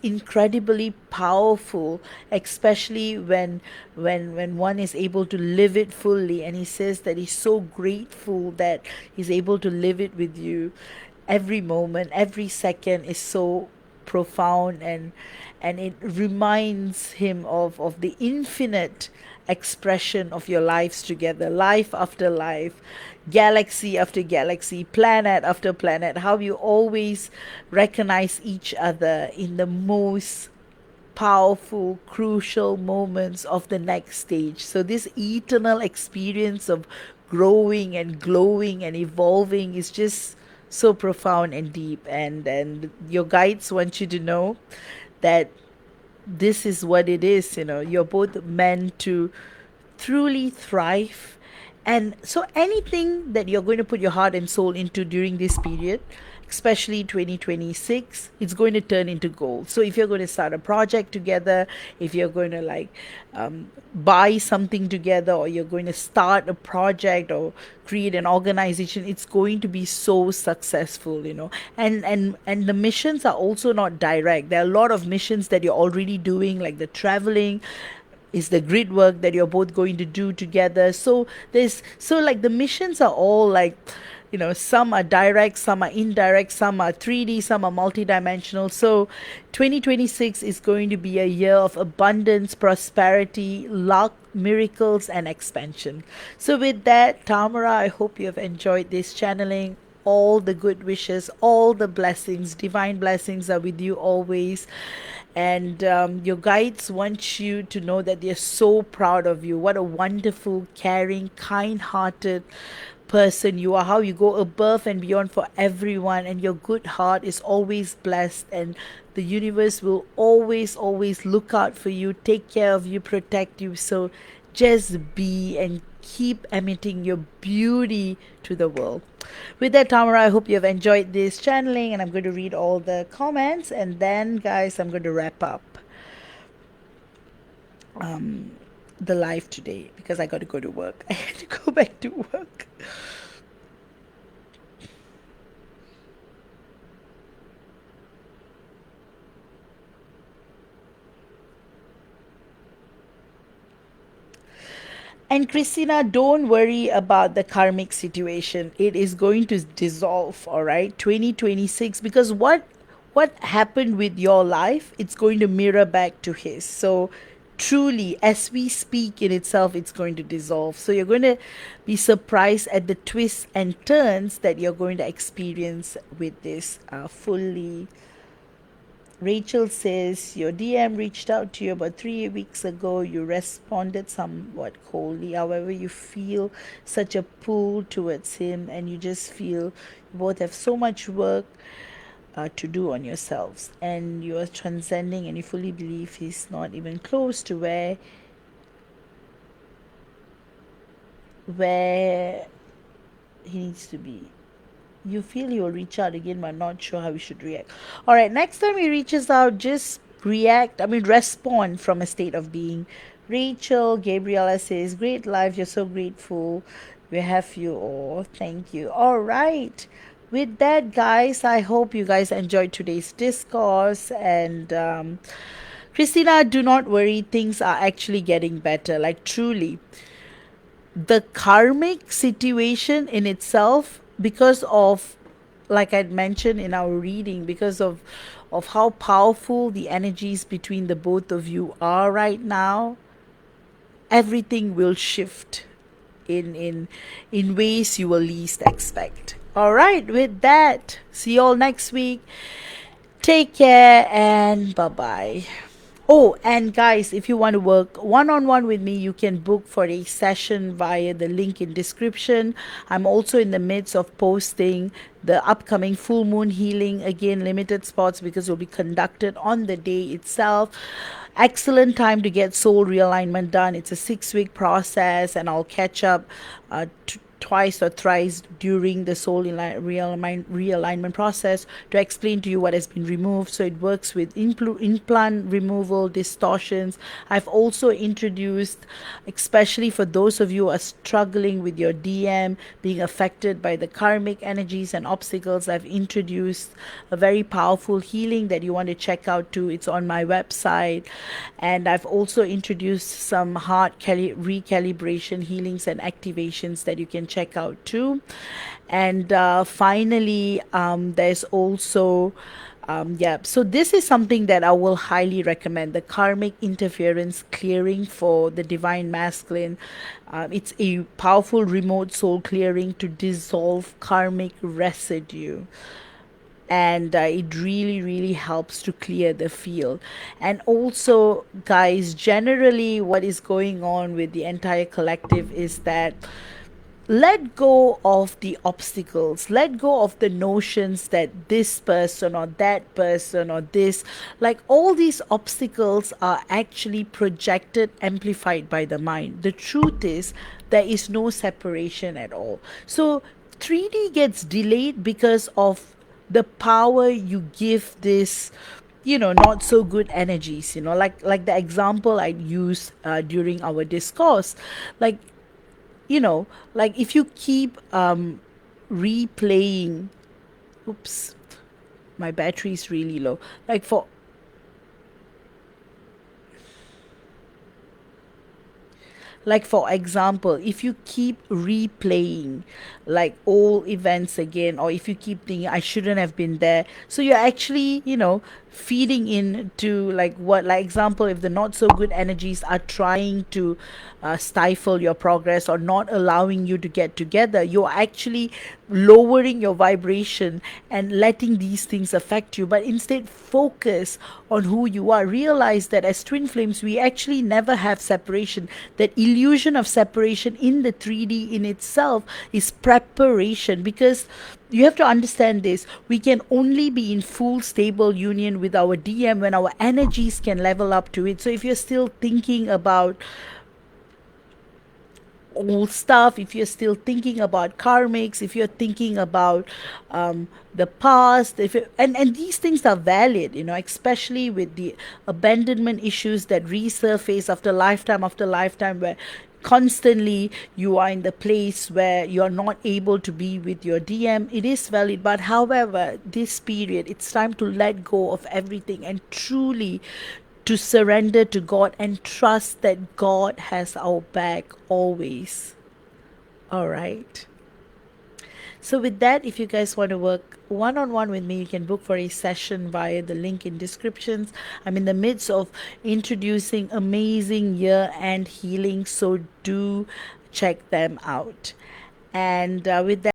incredibly powerful, especially when one is able to live it fully. And he says that he's so grateful that he's able to live it with you. Every moment, every second is so profound, and it reminds him of the infinite expression of your lives together, life after life, galaxy after galaxy, planet after planet, how you always recognize each other in the most powerful, crucial moments of the next stage. So, this eternal experience of growing and glowing and evolving is just so profound and deep. And your guides want you to know that this is what it is. You're both meant to truly thrive. And so, anything that you're going to put your heart and soul into during this period, especially 2026, it's going to turn into gold. So, if you're going to start a project together, if you're going to buy something together, or you're going to start a project or create an organization, it's going to be so successful. And the missions are also not direct. There are a lot of missions that you're already doing, like the traveling is the grid work that you're both going to do together. So the missions are all some are direct, some are indirect, some are 3D, some are multidimensional. So 2026 is going to be a year of abundance, prosperity, luck, miracles, and expansion. So with that, Tamara, I hope you have enjoyed this channeling. All the good wishes, all the blessings, divine blessings are with you always. And your guides want you to know that they're so proud of you. What a wonderful, caring, kind hearted person you are, how you go above and beyond for everyone, and your good heart is always blessed, and the universe will always, always look out for you, take care of you, protect you. So just be and keep emitting your beauty to the world. With that, Tamara, I hope you have enjoyed this channeling, and I'm going to read all the comments, and then, guys, I'm going to wrap up the live today because I got to go to work. I had to go back to work. And Christina, don't worry about the karmic situation. It is going to dissolve, all right? 2026, because what happened with your life, it's going to mirror back to his. So truly, as we speak in itself, it's going to dissolve. So you're going to be surprised at the twists and turns that you're going to experience with this fully. Rachel says, your DM reached out to you about 3 weeks ago. You responded somewhat coldly. However, you feel such a pull towards him, and you just feel you both have so much work to do on yourselves. And you are transcending, and you fully believe he's not even close to where he needs to be. You feel he will reach out again, but not sure how we should react. All right, next time he reaches out, just respond from a state of being. Rachel Gabriela says, great life, you're so grateful. We have you all. Thank you. All right. With that, guys, I hope you guys enjoyed today's discourse. And Christina, do not worry. Things are actually getting better. Like, truly, the karmic situation in itself, because of, like I'd mentioned in our reading, because of how powerful the energies between the both of you are right now, everything will shift in ways you will least expect. All right, with that, see you all next week. Take care and bye bye. Oh, and guys, if you want to work one-on-one with me, you can book for a session via the link in description. I'm also in the midst of posting the upcoming full moon healing, again limited spots because it will be conducted on the day itself. Excellent time to get soul realignment done. It's a 6-week process, and I'll catch up twice or thrice during the soul realignment process to explain to you what has been removed. So it works with implant removal, distortions. I've also introduced, especially for those of you who are struggling with your DM, being affected by the karmic energies and obstacles, I've introduced a very powerful healing that you want to check out too. It's on my website. And I've also introduced some heart recalibration healings and activations that you can check out too. And finally, there's also so this is something that I will highly recommend, the karmic interference clearing for the divine masculine. It's a powerful remote soul clearing to dissolve karmic residue, and it really really helps to clear the field. And also, guys, generally what is going on with the entire collective is that let go of the obstacles, let go of the notions that this person or that person or this, like all these obstacles are actually projected, amplified by the mind. The truth is there is no separation at all. So 3D gets delayed because of the power you give this, not so good energies, like the example I used during our discourse. Like, like if you keep replaying, oops, my battery is really low. Like for example, if you keep replaying like old events again, or if you keep thinking I shouldn't have been there, so you're actually, feeding into like what, like example, if the not so good energies are trying to stifle your progress or not allowing you to get together, you're actually lowering your vibration and letting these things affect you. But instead, focus on who you are. Realize that as twin flames, we actually never have separation. That illusion of separation in the 3D in itself is preparation, because you have to understand this. We can only be in full stable union with our DM when our energies can level up to it. So if you're still thinking about old stuff, if you're still thinking about karmics, if you're thinking about the past, if it, and these things are valid, especially with the abandonment issues that resurface after lifetime, where constantly you are in the place where you're not able to be with your DM. It is valid, but however, this period, it's time to let go of everything and truly to surrender to God and trust that God has our back always. All right. So with that, if you guys want to work one-on-one with me, you can book for a session via the link in descriptions. I'm in the midst of introducing amazing year-end healing, so do check them out. And with that,